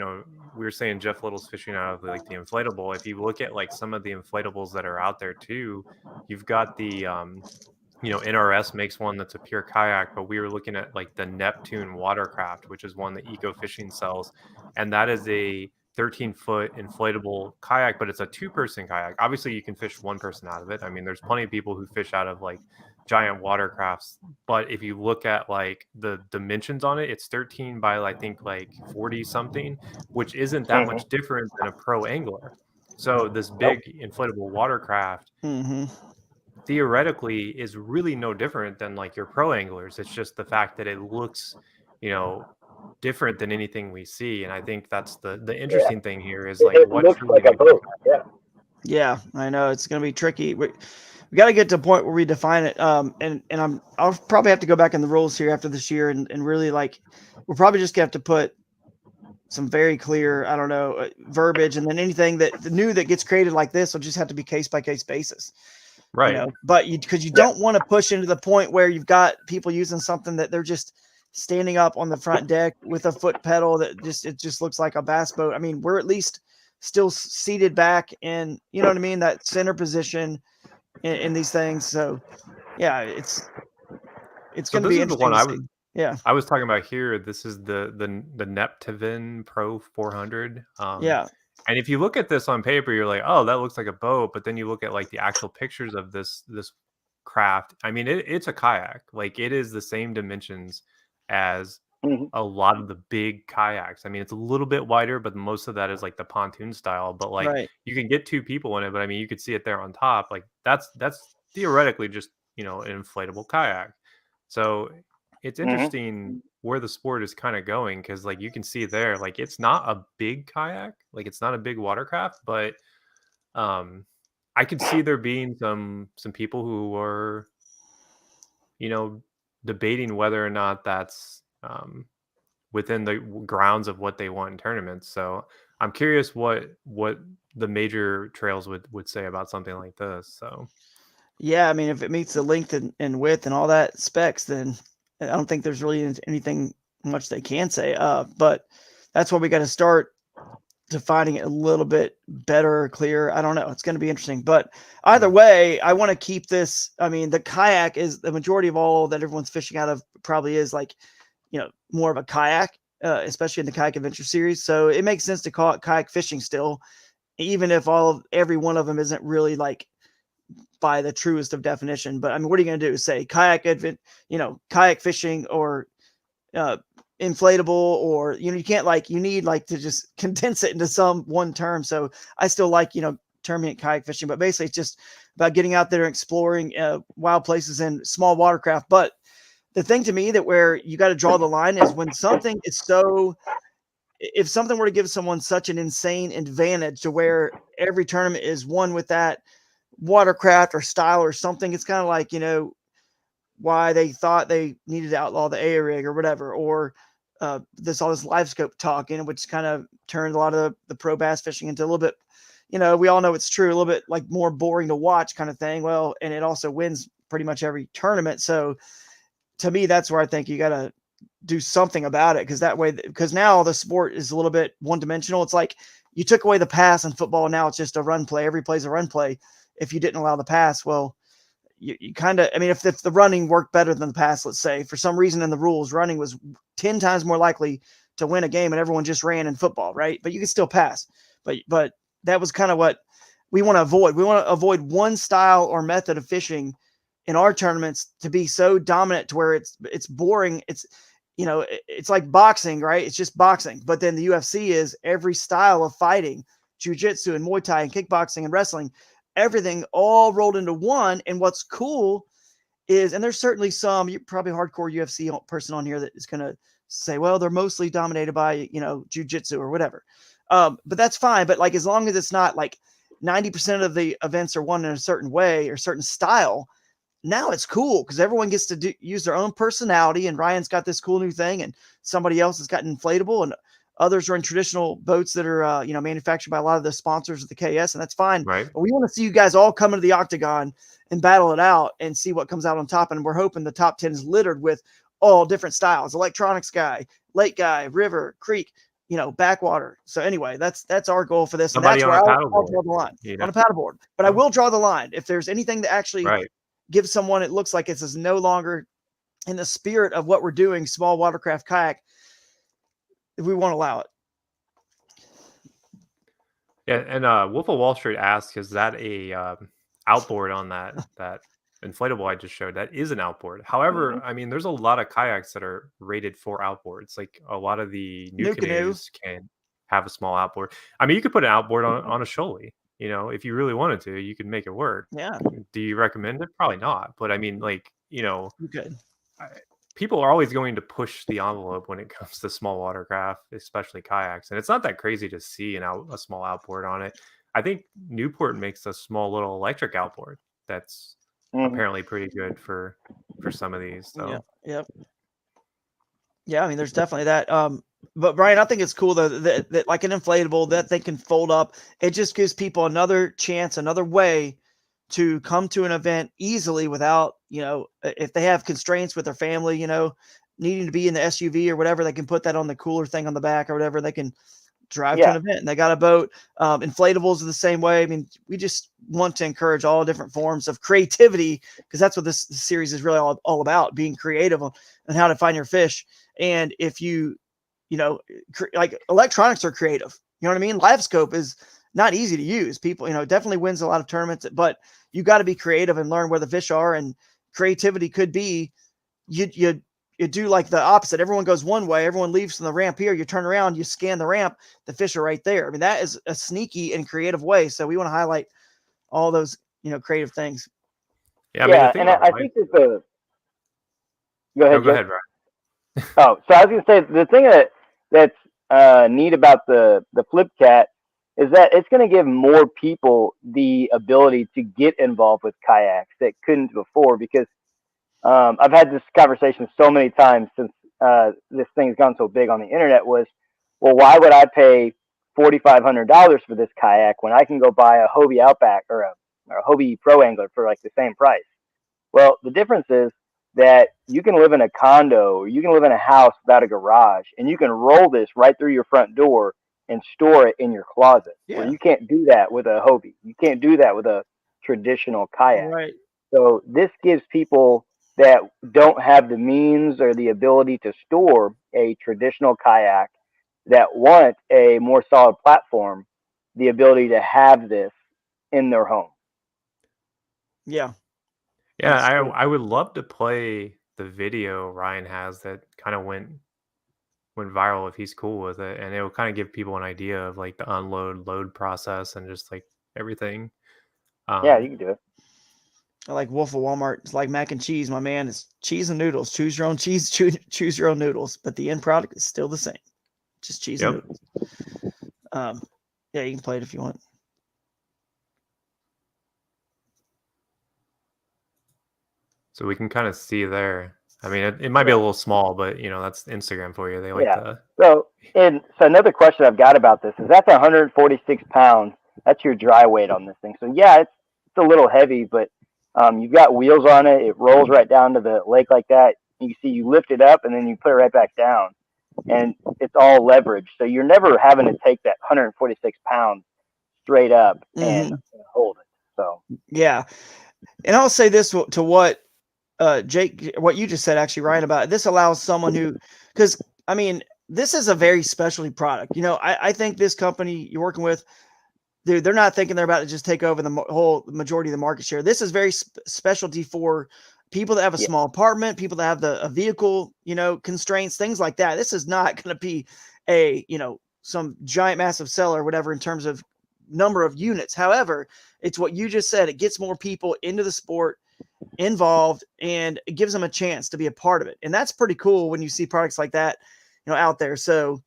were saying Jeff Little's fishing out of like the inflatable. If you look at like some of the inflatables that are out there too, you've got the NRS makes one that's a pure kayak, but we were looking at like the Neptune watercraft, which is one that Eco Fishing sells, and that is a 13-foot inflatable kayak, but it's a two-person kayak. Obviously, you can fish one person out of it. I mean, there's plenty of people who fish out of like giant watercrafts, but if you look at like the dimensions on it, it's 13 by I think like 40 something, which isn't that much different than a pro angler. So this big inflatable watercraft theoretically is really no different than like your pro anglers. It's just the fact that it looks, different than anything we see. And I think that's the interesting thing here is like it what looks truly like a boat. Yeah. Yeah, I know it's going to be tricky. We got to get to a point where we define it. And I'll probably have to go back in the rules here after this year and really like, we're probably just going to have to put some very clear, I don't know, verbiage, and then anything that the new that gets created like this will just have to be case by case basis. Right. But because you don't want to push into the point where you've got people using something that they're just standing up on the front deck with a foot pedal that it just looks like a bass boat. I mean, we're at least still seated back in, you know what I mean, that center position in these things. So yeah, it's going to be interesting to see. Yeah, I was talking about here. This is the Neptune Pro 400. Yeah. And if you look at this on paper, you're like, oh, that looks like a boat. But then you look at like the actual pictures of this craft. I mean, it's a kayak. Like it is the same dimensions as a lot of the big kayaks. I mean, it's a little bit wider, but most of that is like the pontoon style. But like you can get two people in it. But I mean, you could see it there on top. Like that's theoretically just an inflatable kayak. So it's interesting where the sport is kind of going, because like you can see there, like it's not a big kayak, like it's not a big watercraft, but I could see there being some people who are debating whether or not that's within the grounds of what they want in tournaments. So I'm curious what the major trails would say about something like this. So yeah, I mean, if it meets the length and width and all that specs, then I don't think there's really anything much they can say. But that's where we got to start defining it a little bit better, clear. I don't know. It's going to be interesting. But either way, I want to keep this. I mean, the kayak is the majority of all that everyone's fishing out of probably is like, more of a kayak, especially in the Kayak Adventure series. So it makes sense to call it kayak fishing still, even if every one of them isn't really like by the truest of definition. But I mean, what are you going to do? Say kayak kayak fishing or inflatable, or you can't you need to just condense it into some one term. So I still like terming it kayak fishing, but basically it's just about getting out there and exploring wild places and small watercraft. But the thing to me that where you got to draw the line is when something is if something were to give someone such an insane advantage to where every tournament is won with that watercraft or style or something, it's kind of like why they thought they needed to outlaw the A rig or whatever, or all this live scope talk, which kind of turned a lot of the pro bass fishing into a little bit, we all know it's true, a little bit like more boring to watch kind of thing. Well, and it also wins pretty much every tournament. So to me, that's where I think you got to do something about it, because now the sport is a little bit one dimensional. It's like you took away the pass in football. Now it's just a run play. Every play's a run play. If you didn't allow the pass, well, you kind of, I mean, if the running worked better than the pass, let's say, for some reason in the rules, running was 10 times more likely to win a game and everyone just ran in football, right? But you could still pass. But that was kind of what we want to avoid. We want to avoid one style or method of fishing in our tournaments to be so dominant to where it's boring. It's, it's like boxing, right? It's just boxing. But then the UFC is every style of fighting, jiu-jitsu and Muay Thai and kickboxing and wrestling, everything all rolled into one. And what's cool is, and there's certainly some probably hardcore UFC person on here that is going to say, well, they're mostly dominated by, jiu-jitsu or whatever. But that's fine. But as long as it's not 90% of the events are won in a certain way or certain style, now it's cool because everyone gets to use their own personality. And Ryan's got this cool new thing and somebody else has got an inflatable and Others are in traditional boats that are, manufactured by a lot of the sponsors of the KS, and that's fine. Right. But we want to see you guys all come into the octagon and battle it out and see what comes out on top. And we're hoping the top 10 is littered with all different styles: electronics guy, lake guy, river, creek, backwater. So anyway, that's our goal for this. Somebody and on that's a where I'll paddleboard, draw the line you know? on a paddleboard. But I will draw the line. If there's anything that actually Right. gives someone, it looks like it's no longer in the spirit of what we're doing, small watercraft kayak, if we won't allow it. Yeah, and Wolf of Wall Street asks, is that a outboard on that inflatable I just showed? That is an outboard. However, I mean, there's a lot of kayaks that are rated for outboards. Like a lot of the new New canoe. canoes can have a small outboard. I mean, you could put an outboard on a shoalie. If you really wanted to, you could make it work. Yeah, Do you recommend it? Probably not. But I mean, like, you could. people are always going to push the envelope when it comes to small watercraft, especially kayaks. And it's not that crazy to see a small outboard on it. I think Newport makes a small little electric outboard that's apparently pretty good for some of these. So Yeah, I mean, there's definitely that. But Brian, I think it's cool though that like an inflatable that they can fold up. It just gives people another chance, another way to come to an event easily without, if they have constraints with their family, needing to be in the SUV or whatever, they can put that on the cooler thing on the back or whatever. They can drive to an event, and they got a boat. Inflatables are the same way. I mean, we just want to encourage all different forms of creativity, because that's what this series is really all about, being creative on how to find your fish. And if like electronics are creative, you know what I mean? Live scope is not easy to use. People, definitely wins a lot of tournaments, but you got to be creative and learn where the fish are. And creativity could be you do like the opposite. Everyone goes one way, everyone leaves from the ramp here. You turn around, you scan the ramp, the fish are right there. I mean, that is a sneaky and creative way. So we want to highlight all those, creative things. Yeah, I mean, I think that go ahead. Go ahead, Brian. Oh, so I was going to say, the thing that's neat about the Flip Cat is that it's going to give more people the ability to get involved with kayaks that couldn't before, because I've had this conversation so many times since this thing's gone so big on the internet was, well, why would I pay $4,500 for this kayak when I can go buy a Hobie Outback or a Hobie Pro Angler for like the same price? Well, the difference is that you can live in a condo, or you can live in a house without a garage, and you can roll this right through your front door and store it in your closet. Yeah. Where you can't do that with a Hobie. You can't do that with a traditional kayak. Right. So this gives people that don't have the means or the ability to store a traditional kayak, that want a more solid platform, the ability to have this in their home. Yeah. Yeah, I would love to play the video Ryan has that kind of went viral if he's cool with it, and it will kind of give people an idea of like the unload load process and just like everything. Yeah, you can do it. I like Wolf of Walmart. It's like mac and cheese, my man. It's cheese and noodles. Choose your own cheese, choose your own noodles, but the end product is still the same. Just cheese and noodles. Yeah, you can play it if you want. So we can kind of see there. I mean, it might be a little small, but that's Instagram for you. They like to. So another question I've got about this is, that's 146 pounds. That's your dry weight on this thing. So yeah, it's a little heavy, but you've got wheels on it. It rolls right down to the lake like that. You see, you lift it up and then you put it right back down, and it's all leverage. So you're never having to take that 146 pounds straight up and hold it. So yeah, and I'll say this to what Jake, what you just said, actually, Ryan, about it. This allows someone who, because I mean, this is a very specialty product. I think this company you're working with, they're not thinking they're about to just take over the whole majority of the market share. This is very specialty for people that have a small apartment, people that have a vehicle, constraints, things like that. This is not going to be some giant, massive seller or whatever in terms of number of units. However, it's what you just said. It gets more people into the sport, involved, and it gives them a chance to be a part of it. And that's pretty cool when you see products like that, out there. So,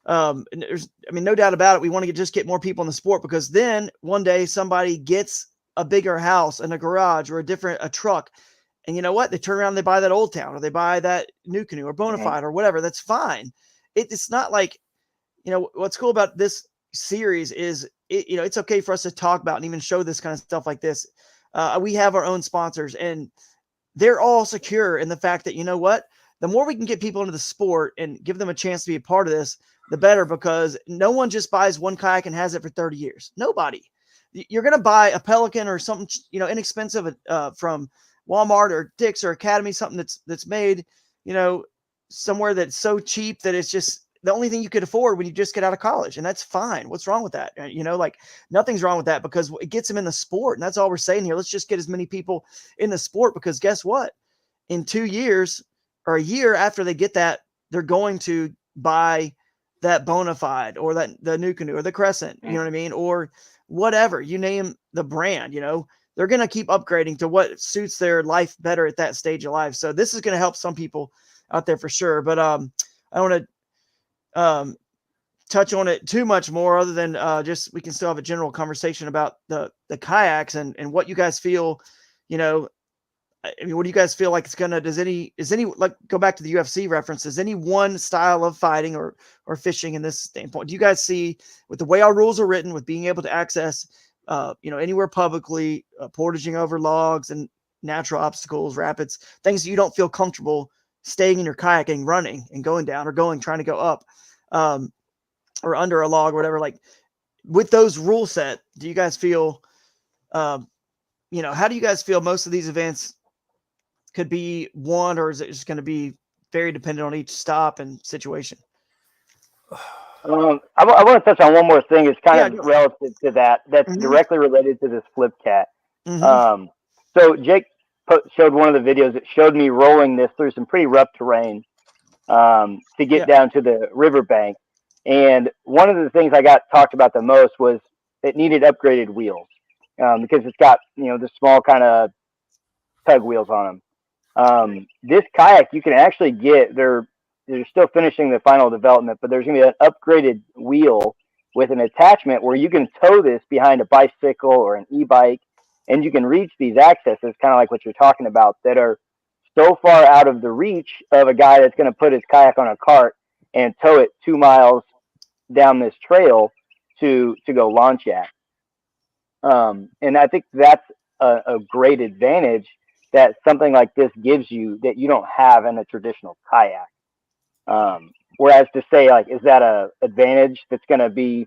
there's, no doubt about it. We want to just get more people in the sport, because then one day somebody gets a bigger house and a garage or a truck. And you know what? They turn around and they buy that Old Town, or they buy that new canoe or Bonafide or whatever. That's fine. It's not like what's cool about this series is it's okay for us to talk about and even show this kind of stuff like this. We have our own sponsors, and they're all secure in the fact that, the more we can get people into the sport and give them a chance to be a part of this, the better, because no one just buys one kayak and has it for 30 years. Nobody. You're going to buy a Pelican or something, inexpensive from Walmart or Dick's or Academy, something that's made, somewhere that's so cheap that it's just the only thing you could afford when you just get out of college. And that's fine. What's wrong with that? Nothing's wrong with that, because it gets them in the sport. And that's all we're saying here. Let's just get as many people in the sport, because guess what? In 2 years or a year after they get that, they're going to buy that Bonafide or the NuCanoe or the Crescent, you know what I mean? Or whatever, you name the brand, they're going to keep upgrading to what suits their life better at that stage of life. So this is going to help some people out there for sure. But I don't want to touch on it too much more, other than just we can still have a general conversation about the kayaks and what you guys feel, what do you guys feel like it's gonna? Is any like, go back to the UFC reference? Is any one style of fighting or fishing in this standpoint? Do you guys see, with the way our rules are written, with being able to access, anywhere publicly, portaging over logs and natural obstacles, rapids, things that you don't feel comfortable staying in your kayak and running and going down, or trying to go up, or under a log or whatever? Like, with those rule set, do you guys feel, how do you guys feel most of these events could be won, or is it just going to be very dependent on each stop and situation? I want to touch on one more thing. It's kind of relative to that. That's directly related to this flip cat. So Jake showed one of the videos that showed me rolling this through some pretty rough terrain to get down to the riverbank. And one of the things I got talked about the most was it needed upgraded wheels, because it's got, the small kind of tug wheels on them. This kayak, you can actually get, they're still finishing the final development, but there's going to be an upgraded wheel with an attachment where you can tow this behind a bicycle or an e-bike, and you can reach these accesses, kind of like what you're talking about, that are so far out of the reach of a guy that's going to put his kayak on a cart and tow it 2 miles down this trail to go launch at. And I think that's a great advantage that something like this gives you that you don't have in a traditional kayak. Whereas to say, like, is that a advantage that's going to be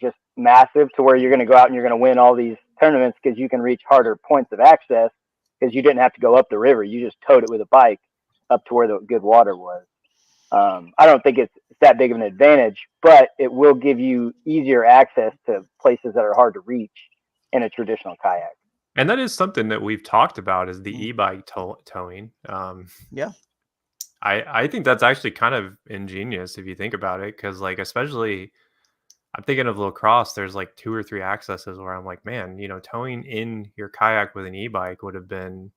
just massive to where you're going to go out and you're going to win all these tournaments because you can reach harder points of access because you didn't have to go up the river. You just towed it with a bike up to where the good water was. I don't think it's that big of an advantage, but it will give you easier access to places that are hard to reach in a traditional kayak. And that is something that we've talked about, is the e-bike towing. I think that's actually kind of ingenious if you think about it, because, like, especially I'm thinking of lacrosse, there's like 2 or 3 accesses where I'm like, man, towing in your kayak with an e-bike would have been,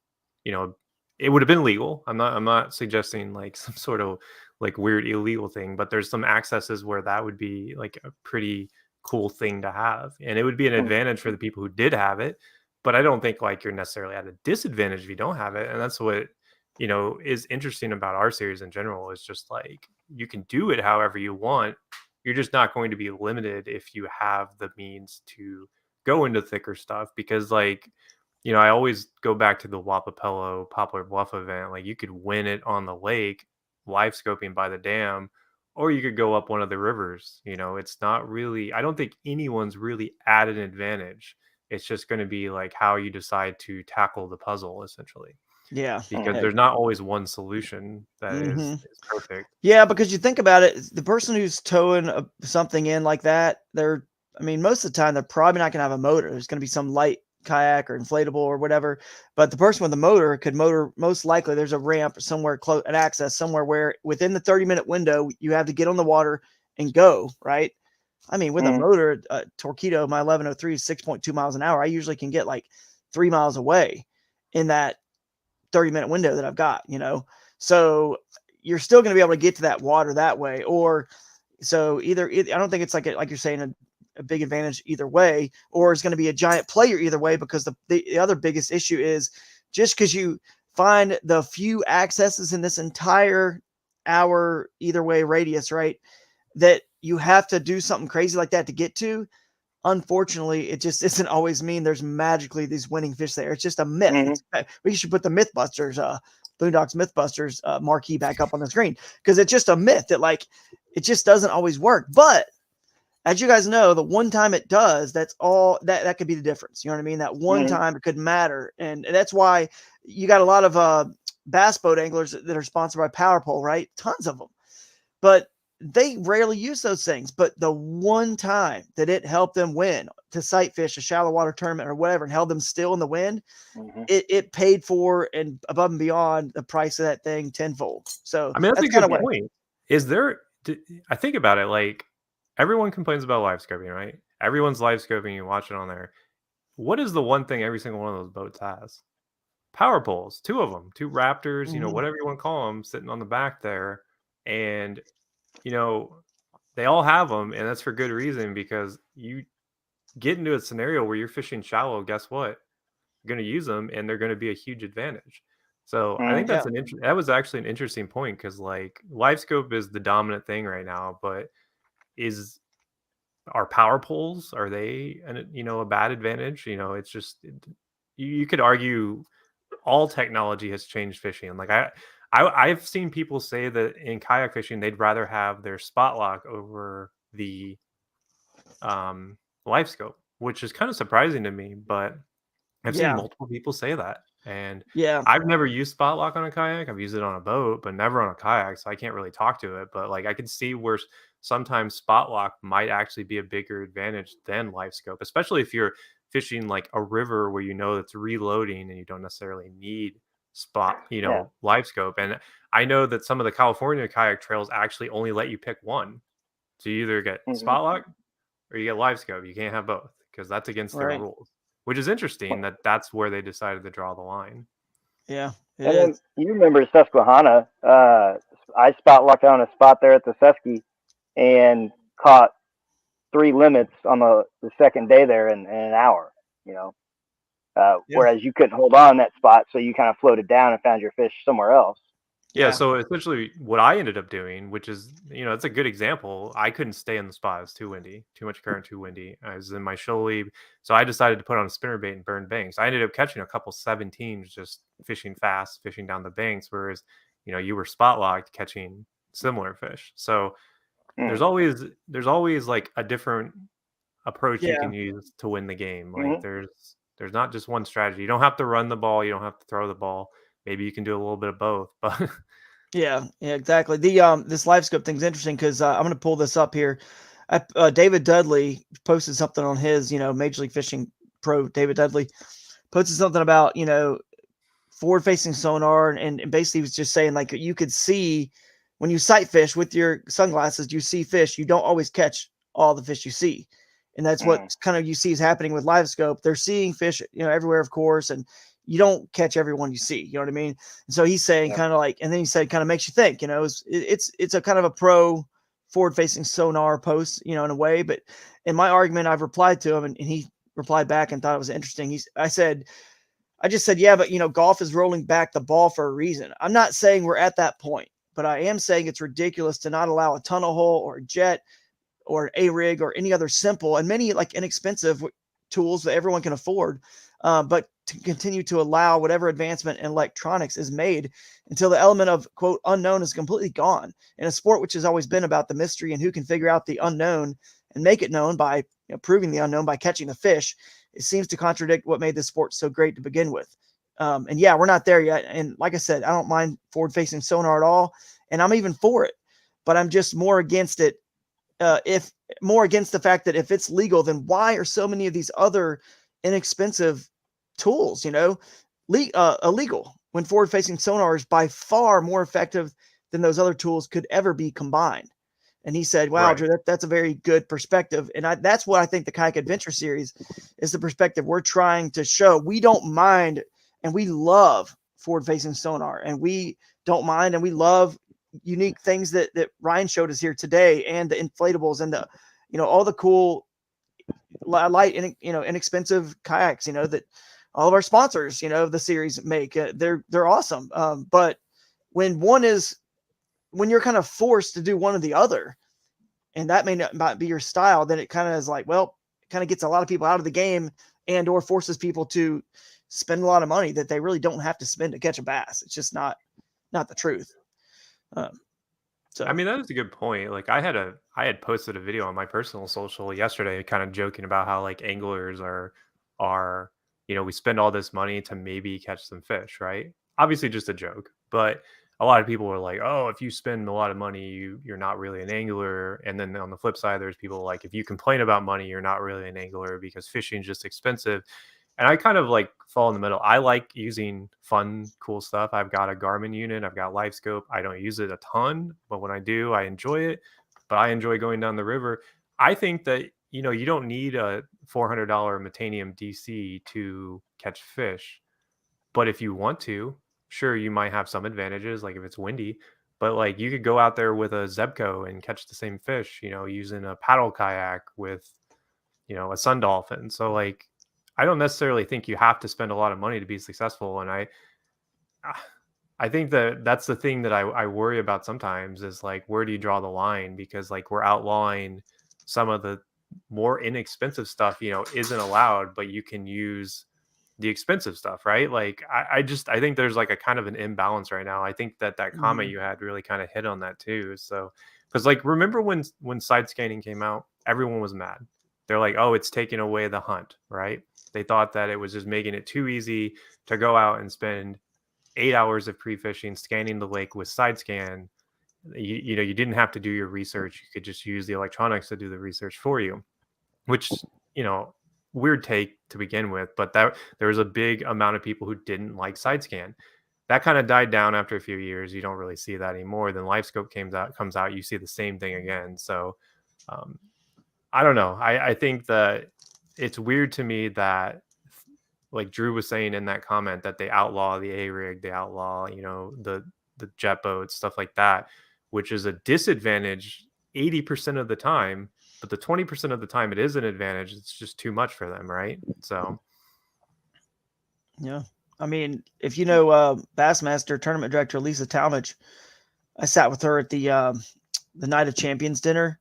it would have been legal. I'm not suggesting like some sort of like weird illegal thing, but there's some accesses where that would be like a pretty cool thing to have, and it would be an advantage for the people who did have it. But I don't think like you're necessarily at a disadvantage if you don't have it. And that's what, is interesting about our series in general, is just like, you can do it however you want. You're just not going to be limited if you have the means to go into thicker stuff, because, like, I always go back to the Wapapello Poplar Bluff event. Like, you could win it on the lake, live scoping by the dam, or you could go up one of the rivers. It's not really, I don't think anyone's really at an advantage. It's just going to be like how you decide to tackle the puzzle, essentially. Yeah. Because there's not always one solution that is perfect. Yeah, because you think about it, the person who's towing something in like that, most of the time, they're probably not going to have a motor. There's going to be some light kayak or inflatable or whatever. But the person with the motor could most likely, there's a ramp somewhere close, an access somewhere where within the 30-minute window, you have to get on the water and go, right? With a motor, Torpedo, my 1103 is 6.2 miles an hour. I usually can get like 3 miles away in that 30-minute window that I've got, so you're still going to be able to get to that water that way. Or so I don't think it's like you're saying a big advantage either way, or it's going to be a giant player either way, because the other biggest issue is just because you find the few accesses in this entire hour either way radius, right? that you have to do something crazy like that to get to. Unfortunately, it just isn't always mean there's magically these winning fish there. It's just a myth. We should put the Mythbusters, Boondocks Mythbusters marquee back up on the screen, because it's just a myth that like it just doesn't always work. But as you guys know, the one time it does, that's all that could be the difference. You know what I mean? That one time it could matter, and that's why you got a lot of bass boat anglers that are sponsored by Power Pole, right? Tons of them, but they rarely use those things. But the one time that it helped them win to sight fish a shallow water tournament or whatever and held them still in the wind, it paid for and above and beyond the price of that thing tenfold. So I mean, that's a kind good of point. Is there? I think about it like everyone complains about live scoping, right? Everyone's live scoping. You watch it on there. What is the one thing every single one of those boats has? Power poles, 2 of them, 2 Raptors, whatever you want to call them, sitting on the back there. And, they all have them. And that's for good reason, because you get into a scenario where you're fishing shallow. Guess what? You're going to use them, and they're going to be a huge advantage. So I think that's that was actually an interesting point, because like live scope is the dominant thing right now, but are power poles, are they a bad advantage? It's just you could argue all technology has changed fishing. Like I've seen people say that in kayak fishing they'd rather have their spot lock over the live scope, which is kind of surprising to me, but I've seen multiple people say that. And I've never used spot lock on a kayak. I've used it on a boat, but never on a kayak, so I can't really talk to it. But like I can see where sometimes spot lock might actually be a bigger advantage than live scope, especially if you're fishing like a river where it's reloading and you don't necessarily need live scope. And I know that some of the California kayak trails actually only let you pick one. So you either get spot lock or you get live scope. You can't have both, because that's against their rules. Which is interesting that's where they decided to draw the line. Yeah, you remember Susquehanna? I spot locked on a spot there at the Susky and caught 3 limits on the second day there in an hour. Whereas you couldn't hold on that spot, so you kind of floated down and found your fish somewhere else. Yeah, so essentially what I ended up doing, which is, it's a good example. I couldn't stay in the spot. It was too windy, too much current, too windy. I was in my shoalie. So I decided to put on a spinnerbait and burn banks. I ended up catching a couple 17s just fishing fast, fishing down the banks, whereas, you were spot locked catching similar fish. So there's always like a different approach you can use to win the game. Like there's not just one strategy. You don't have to run the ball. You don't have to throw the ball. Maybe you can do a little bit of both, but yeah, exactly. The this live scope thing's interesting, because I'm going to pull this up here. David Dudley posted something on his, Major League Fishing Pro. David Dudley posted something about, forward facing sonar, and basically he was just saying like you could see when you sight fish with your sunglasses, you see fish. You don't always catch all the fish you see, and that's what kind of you see is happening with live scope. They're seeing fish, everywhere, of course, and you don't catch everyone you see, you know what I mean? And so he's saying kind of like, and then he said, kind of makes you think, it's a kind of a pro forward facing sonar post, in a way. But in my argument, I've replied to him, and he replied back and thought it was interesting. I just said, yeah, but golf is rolling back the ball for a reason. I'm not saying we're at that point, but I am saying it's ridiculous to not allow a tunnel hole or a jet or an A-rig or any other simple and many like inexpensive tools that everyone can afford. But to continue to allow whatever advancement in electronics is made until the element of quote unknown is completely gone in a sport which has always been about the mystery and who can figure out the unknown and make it known by proving the unknown by catching the fish. It seems to contradict what made this sport so great to begin with. And yeah, we're not there yet. And like I said, I don't mind forward facing sonar at all. And I'm even for it, but I'm just more against it. Against the fact that if it's legal, then why are so many of these other inexpensive tools, illegal, when forward-facing sonar is by far more effective than those other tools could ever be combined? And he said, wow, Drew, that's a very good perspective. And that's what I think the Kayak Adventure Series is, the perspective we're trying to show. We don't mind, and we love forward-facing sonar, and we don't mind, and we love unique things that Ryan showed us here today, and the inflatables and the, all the cool light, inexpensive kayaks, that all of our sponsors, of the series make. They're awesome. But when you're kind of forced to do one or the other, and that may not be your style, then it kind of is like, well, it kind of gets a lot of people out of the game and or forces people to spend a lot of money that they really don't have to spend to catch a bass. It's just not the truth. So I mean, that is a good point. Like I had posted a video on my personal social yesterday, kind of joking about how like anglers are, we spend all this money to maybe catch some fish, right? Obviously just a joke, but a lot of people are like, oh, if you spend a lot of money, you're not really an angler. And then on the flip side, there's people like, if you complain about money, you're not really an angler because fishing is just expensive. And I kind of like fall in the middle. I like using fun, cool stuff. I've got a Garmin unit. I've got LifeScope. I don't use it a ton, but when I do, I enjoy it. But I enjoy going down the river. I think that, you don't need a $400 Metanium DC to catch fish. But if you want to, sure, you might have some advantages, like if it's windy. But like you could go out there with a Zebco and catch the same fish, using a paddle kayak with, a sun dolphin. So like, I don't necessarily think you have to spend a lot of money to be successful. And I think that that's the thing that I worry about sometimes is like, where do you draw the line? Because like we're outlawing some of the more inexpensive stuff, isn't allowed, but you can use the expensive stuff, right? Like I think there's like a kind of an imbalance right now. I think that comment you had really kind of hit on that too. So, because like, remember when side scanning came out, everyone was mad. They're like, oh, it's taking away the hunt, right? They thought that it was just making it too easy to go out and spend 8 hours of pre-fishing, scanning the lake with side scan. You didn't have to do your research. You could just use the electronics to do the research for you, which, weird take to begin with, but that there was a big amount of people who didn't like side scan. That kind of died down after a few years. You don't really see that anymore. Then LifeScope comes out, you see the same thing again. So I don't know. I think that it's weird to me that, like Drew was saying in that comment, that they outlaw the A-rig, they outlaw, the jet boats, stuff like that, which is a disadvantage 80% of the time. But the 20% of the time it is an advantage. It's just too much for them, right? So, yeah. I mean, if Bassmaster tournament director Lisa Talmadge, I sat with her at the Night of Champions dinner.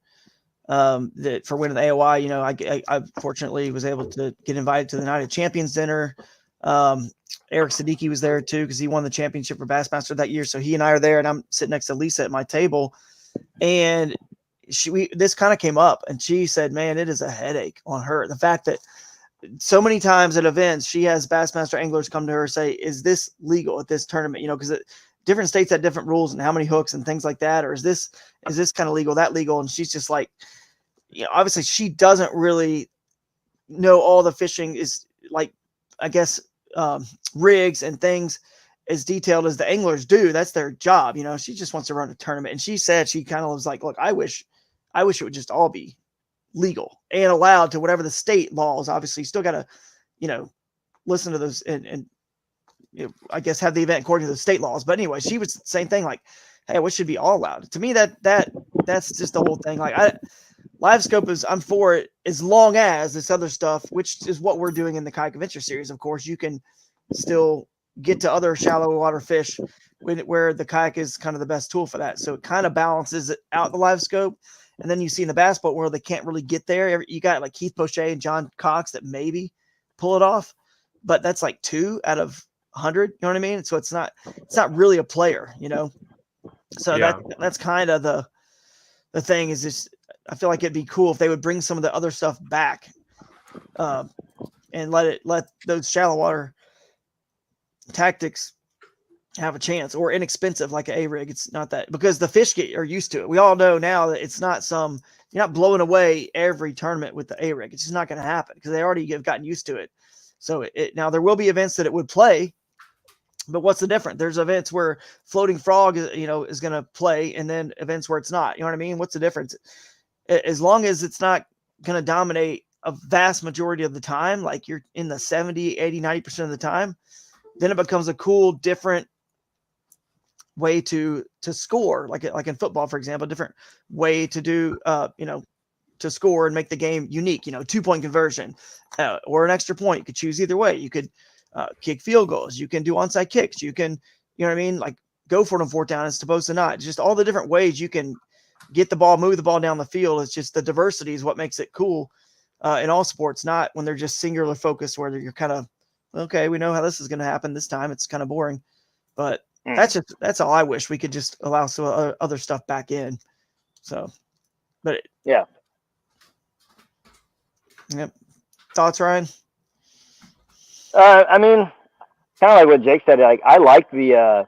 That for winning the AOI, I fortunately was able to get invited to the Night of Champions dinner. Eric Siddiqui was there too because he won the championship for Bassmaster that year. So he and I are there, and I'm sitting next to Lisa at my table, and this kind of came up, and she said, man, it is a headache on her. The fact that so many times at events, she has Bassmaster anglers come to her and say, is this legal at this tournament? Because different states have different rules and how many hooks and things like that. Or is this kind of legal, that legal? And she's just like, obviously she doesn't really know all the fishing is like, I guess, rigs and things as detailed as the anglers do. That's their job. She just wants to run a tournament. And she said, she kind of was like, look, I wish it would just all be legal and allowed to whatever the state laws. Obviously, you still got to, listen to those and I guess have the event according to the state laws. But anyway, she was the same thing. Like, hey, what should be all allowed? To me, that's just the whole thing. Like, LiveScope I'm for it as long as this other stuff, which is what we're doing in the Kayak Adventure series. Of course, you can still get to other shallow water fish where the kayak is kind of the best tool for that. So it kind of balances it out, the LiveScope. And then you see in the bass boat world, they can't really get there. You got like Keith Pochet and John Cox that maybe pull it off, but that's like 2 out of 100. You know what I mean? So it's not really a player, So yeah. that's kind of the thing is just, I feel like it'd be cool if they would bring some of the other stuff back, and let those shallow water tactics have a chance, or inexpensive like an A-rig. It's not that, because the fish are used to it. We all know now that it's not you're not blowing away every tournament with the A-rig. It's just not going to happen because they already have gotten used to it. So now there will be events that it would play, but what's the difference? There's events where floating frog, is going to play, and then events where it's not. You know what I mean? What's the difference? As long as it's not going to dominate a vast majority of the time, like you're in the 70, 80, 90% of the time, then it becomes a cool, different way to score, like in football, for example, a different way to do, to score and make the game unique, 2-point conversion, or an extra point. You could choose either way. You could kick field goals. You can do onside kicks. You can, you know what I mean? Like go for it on 4th down as opposed to not. Just all the different ways you can get the ball, move the ball down the field. It's just the diversity is what makes it cool in all sports, not when they're just singular focused where you're kind of, okay, we know how this is going to happen this time. It's kind of boring, but that's all I wish we could just allow some other stuff back in. So, but yeah. Yep. Thoughts, Ryan? I mean, kind of like what Jake said. Like, I like the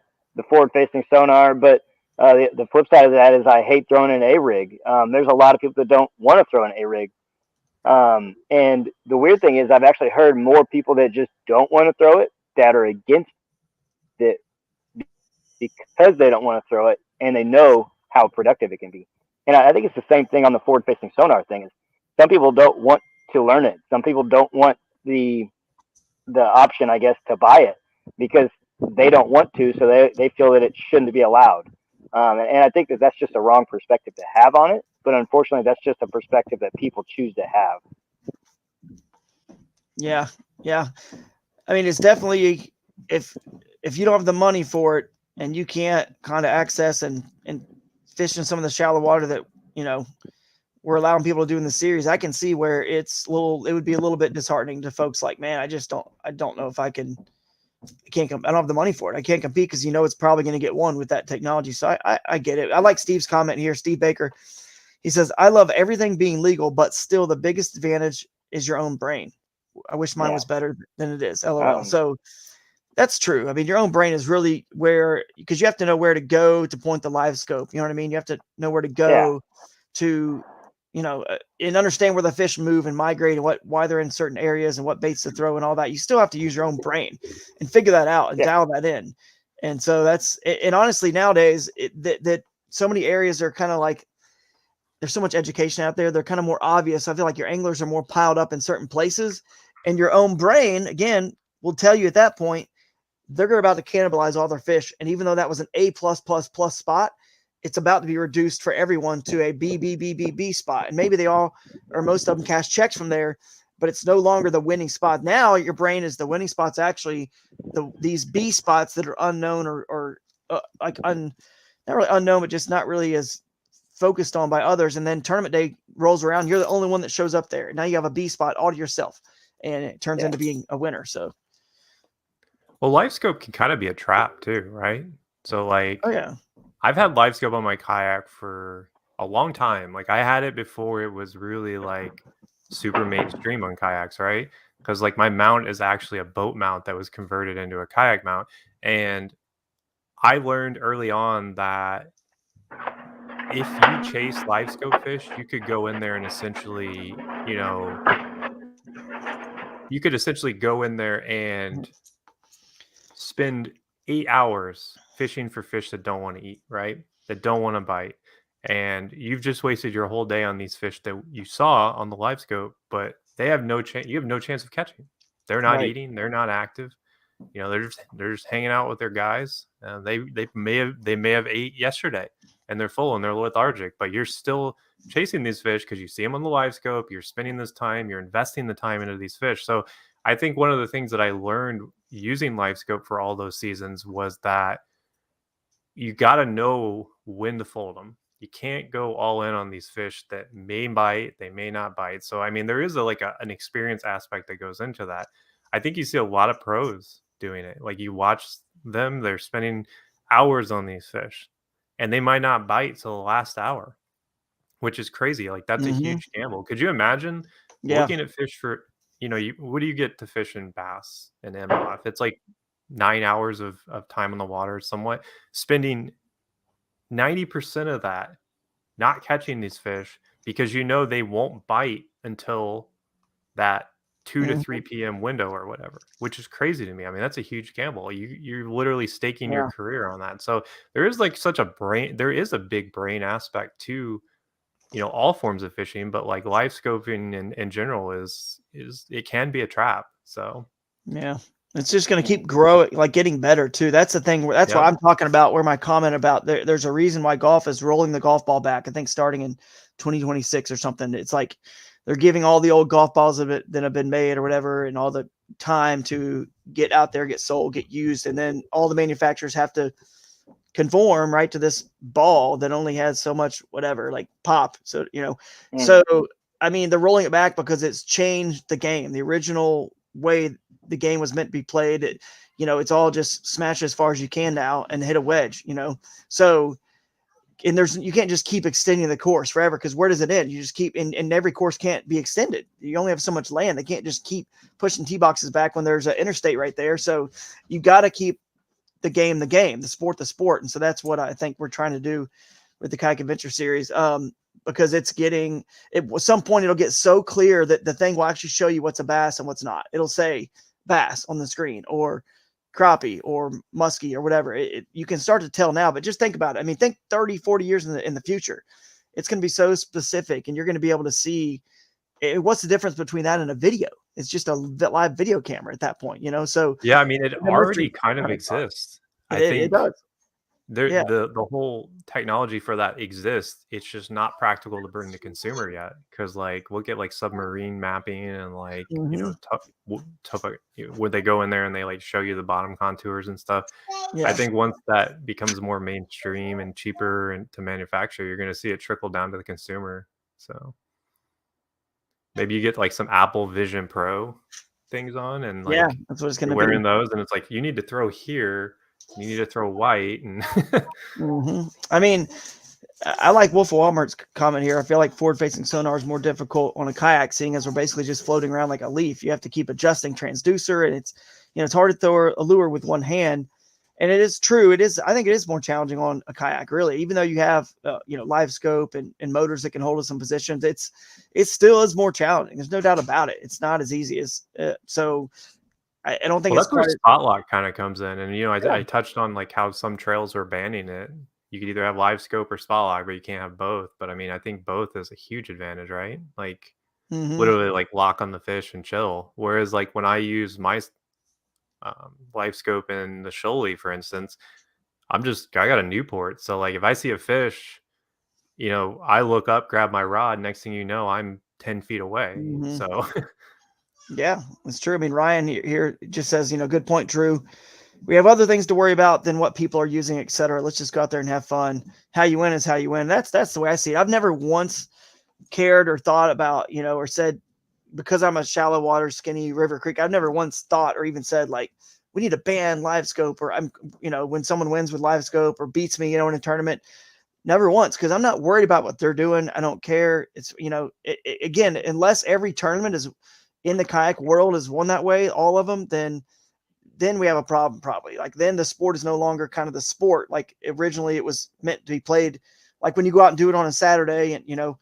forward-facing sonar, but the flip side of that is I hate throwing an A-rig. There's a lot of people that don't want to throw an A-rig. And the weird thing is I've actually heard more people that just don't want to throw it that are against it because they don't want to throw it and they know how productive it can be. And I think it's the same thing on the forward-facing sonar thing. Is some people don't want to learn it. Some people don't want the option, I guess, to buy it because they don't want to, so they feel that it shouldn't be allowed. And I think that that's just a wrong perspective to have on it. But unfortunately, that's just a perspective that people choose to have. Yeah. Yeah. I mean, it's definitely, if you don't have the money for it and you can't kind of access and fish in some of the shallow water that, we're allowing people to do in the series, I can see where it would be a little bit disheartening to folks like, man, I don't know if I don't have the money for it. I can't compete because it's probably going to get one with that technology. So I get it. I like Steve's comment here. Steve Baker, he says, I love everything being legal, but still the biggest advantage is your own brain. I wish mine was better than it is. LOL. So that's true. I mean, your own brain is really because you have to know where to go to point the live scope. You know what I mean? You have to know where to go to, and understand where the fish move and migrate and why they're in certain areas and what baits to throw and all that. You still have to use your own brain and figure that out and dial that in. And so and honestly, nowadays that so many areas are kind of like, there's so much education out there. They're kind of more obvious. I feel like your anglers are more piled up in certain places, and your own brain, again, will tell you at that point, they're about to cannibalize all their fish. And even though that was an A+++ spot, it's about to be reduced for everyone to a B spot. And maybe they all, or most of them, cash checks from there, but it's no longer the winning spot. Now your brain is the winning spots, actually these B spots that are unknown or not really unknown, but just not really as focused on by others. And then tournament day rolls around. You're the only one that shows up there. Now you have a B spot all to yourself, and it turns into being a winner. So, well, live scope can kind of be a trap too, right? So like, oh yeah, I've had live scope on my kayak for a long time. Like I had it before it was really like super mainstream on kayaks, right? Because like my mount is actually a boat mount that was converted into a kayak mount. And I learned early on that if you chase live scope fish, you could go in there and essentially, you could essentially go in there and spend 8 hours fishing for fish that don't want to eat, right? That don't want to bite. And you've just wasted your whole day on these fish that you saw on the live scope, but they have no chance. You have no chance of catching. They're not eating. They're not active. They're just hanging out with their guys. They may have ate yesterday, and they're full and they're lethargic. But you're still chasing these fish because you see them on the live scope. You're spending this time. You're investing the time into these fish. So I think one of the things that I learned using live scope for all those seasons was that you got to know when to fold them. You can't go all in on these fish that may bite, they may not bite. So, I mean, there is an experience aspect that goes into that. I think you see a lot of pros doing it. Like you watch them, they're spending hours on these fish and they might not bite till the last hour, which is crazy. Like that's a huge gamble. Could you imagine looking at fish for, what do you get to fish in bass and MLF? It's like 9 hours of time on the water, somewhat spending 90% of that not catching these fish because they won't bite until that 2 to 3 p.m. window or whatever, which is crazy to me. I mean, that's a huge gamble. You're literally staking your career on that. So there is there is a big brain aspect to, all forms of fishing, but like live scoping in general is it can be a trap. So yeah. It's just going to keep growing, like getting better too. That's the thing. That's what I'm talking about, where my comment about there's a reason why golf is rolling the golf ball back. I think starting in 2026 or something. It's like they're giving all the old golf balls that have been made or whatever, and all the time to get out there, get sold, get used. And then all the manufacturers have to conform right to this ball that only has so much whatever, like pop. So, Mm. so I mean, they're rolling it back because it's changed the game. The original way the game was meant to be played, it's all just smash as far as you can now and hit a wedge, So, and you can't just keep extending the course forever, because where does it end? You just keep, and every course can't be extended. You only have so much land. They can't just keep pushing tee boxes back when there's an interstate right there. So you got to keep the game, the sport, the sport. And so that's what I think we're trying to do with the Kayak Adventure Series. Because at some point it'll get so clear that the thing will actually show you what's a bass and what's not. It'll say bass on the screen, or crappie, or muskie, or whatever. You can start to tell now, but just think about it. I mean, think 30, 40 years in the future. It's going to be so specific, and you're going to be able to see what's the difference between that and a video. It's just a live video camera at that point, So Yeah, I mean, it the already merchant- kind of exists. I it think does. Yeah. the whole technology for that exists. It's just not practical to bring to consumer yet, because like we'll get like submarine mapping and like where they go in there and they like show you the bottom contours and stuff. Yeah. I think once that becomes more mainstream and cheaper and to manufacture, you're going to see it trickle down to the consumer. So maybe you get like some Apple Vision Pro things on, and like that's what it's going to you're be. wearing those, and it's like you need to throw here. You need to throw white. And I mean, I like Wolf of Walmart's comment here. I feel like forward-facing sonar is more difficult on a kayak, seeing as we're basically just floating around like a leaf. You have to keep adjusting transducer, and it's hard to throw a lure with one hand. And it is true. I think it is more challenging on a kayak, really, even though you have, live scope and motors that can hold us in positions. It still is more challenging. There's no doubt about it. It's not as easy as, so I don't think that's where spot lock kind of comes in. And, I touched on like how some trails are banning it. You could either have live scope or spot lock, but you can't have both. But I mean, I think both is a huge advantage, right? Like literally like lock on the fish and chill. Whereas like when I use my live scope in the shoalie, for instance, I got a Newport. So like if I see a fish, I look up, grab my rod, next thing you know, I'm 10 feet away. So yeah, it's true. I mean, Ryan here just says, good point, Drew. We have other things to worry about than what people are using, et cetera. Let's just go out there and have fun. How you win is how you win. That's the way I see it. I've never once cared or thought about, or said, because I'm a shallow water, skinny river creek, I've never once thought or even said like, we need to ban live scope, or when someone wins with live scope or beats me, in a tournament, never once. Cause I'm not worried about what they're doing. I don't care. It's, again, unless every tournament is in the kayak world is won that way, all of them, then we have a problem probably. Like then the sport is no longer kind of the sport. Like originally it was meant to be played. Like when you go out and do it on a Saturday and,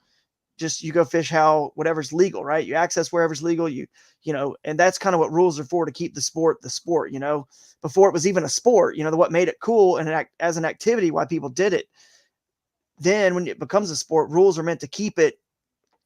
just you go fish whatever's legal, right? You access wherever's legal, and that's kind of what rules are for, to keep the sport, before it was even a sport, what made it cool and as an activity, why people did it. Then when it becomes a sport, rules are meant to keep it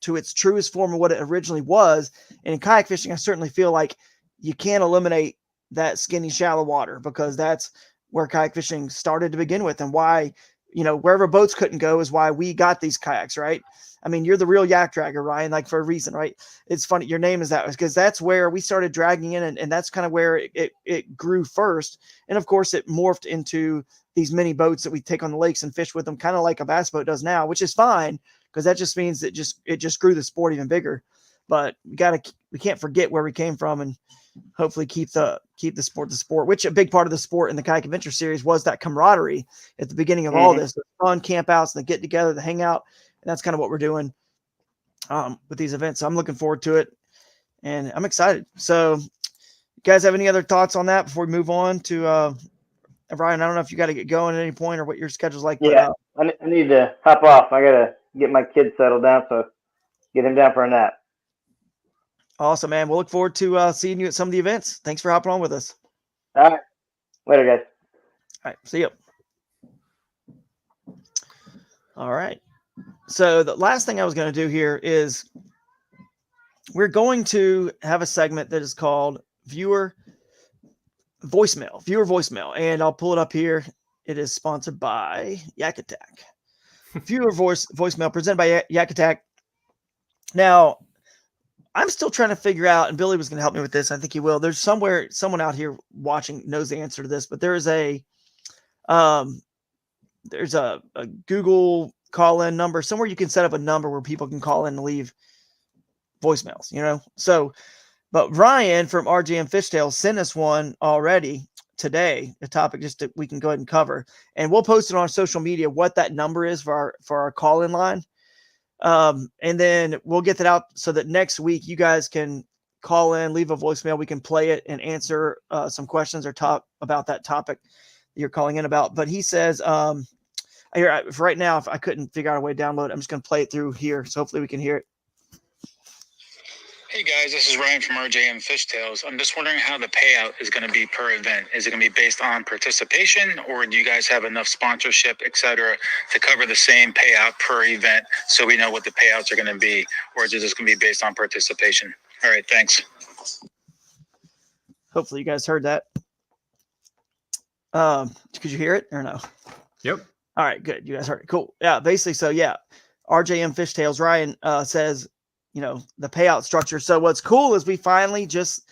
to its truest form of what it originally was. And in kayak fishing, I certainly feel like you can't eliminate that skinny, shallow water, because that's where kayak fishing started to begin with. And why, wherever boats couldn't go is why we got these kayaks, right? I mean, you're the real yak dragger, Ryan, like for a reason, right? It's funny. Your name is that, because that's where we started dragging in, and that's kind of where it grew first. And of course it morphed into these mini boats that we take on the lakes and fish with them, kind of like a bass boat does now, which is fine, because that just means that it just grew the sport even bigger. But we can't forget where we came from, and hopefully keep the sport, which a big part of the sport in the Kayak Adventure Series was that camaraderie at the beginning of all this, the fun campouts and the get together, the hangout. And that's kind of what we're doing with these events. So I'm looking forward to it, and I'm excited. So you guys have any other thoughts on that before we move on to Ryan? I don't know if you got to get going at any point or what your schedule's like. Yeah, but, I need to hop off. I got to get my kid settled down, so get him down for a nap. Awesome, man. We'll look forward to seeing you at some of the events. Thanks for hopping on with us. All right. Later, guys. All right. See you. All right. So the last thing I was going to do here is we're going to have a segment that is called Viewer Voicemail. And I'll pull it up here. It is sponsored by Yak Attack. Viewer Voicemail presented by Yak Attack. Now, I'm still trying to figure out, and Billy was going to help me with this. I think he will. There's someone out here watching knows the answer to this, but there is a there's a Google call-in number somewhere. You can set up a number where people can call in and leave voicemails, So, but Ryan from RJM Fishtail sent us one already today, a topic we can go ahead and cover, and we'll post it on social media what that number is for our call-in line. And then we'll get that out so that next week you guys can call in, leave a voicemail. We can play it and answer some questions or talk about that topic you're calling in about. But he says, here, for right now, if I couldn't figure out a way to download it, I'm just going to play it through here. So hopefully we can hear it. Hey guys, this is Ryan from RJM Fishtails. I'm just wondering how the payout is going to be per event. Is it going to be based on participation, or do you guys have enough sponsorship, etc., to cover the same payout per event so we know what the payouts are going to be, or is it just going to be based on participation? All right, thanks. Hopefully you guys heard that. Could you hear it or no? Yep. All right, good. You guys heard it. Cool. Yeah, basically, so yeah, RJM Fishtails, Ryan says, the payout structure. So what's cool is we finally just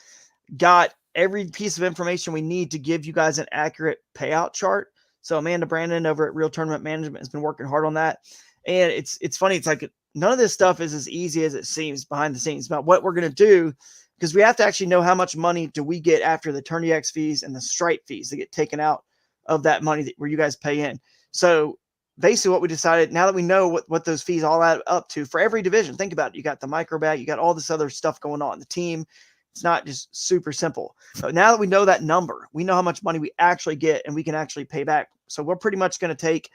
got every piece of information we need to give you guys an accurate payout chart. So Amanda Brandon over at Real Tournament Management has been working hard on that. And it's funny. It's like none of this stuff is as easy as it seems behind the scenes about what we're going to do, because we have to actually know how much money do we get after the Tourney X fees and the Stripe fees that get taken out of that money where you guys pay in. So basically what we decided, now that we know what those fees all add up to for every division, think about it. You got the micro bag, you got all this other stuff going on. The team, it's not just super simple. But now that we know that number, we know how much money we actually get and we can actually pay back. So we're pretty much going to take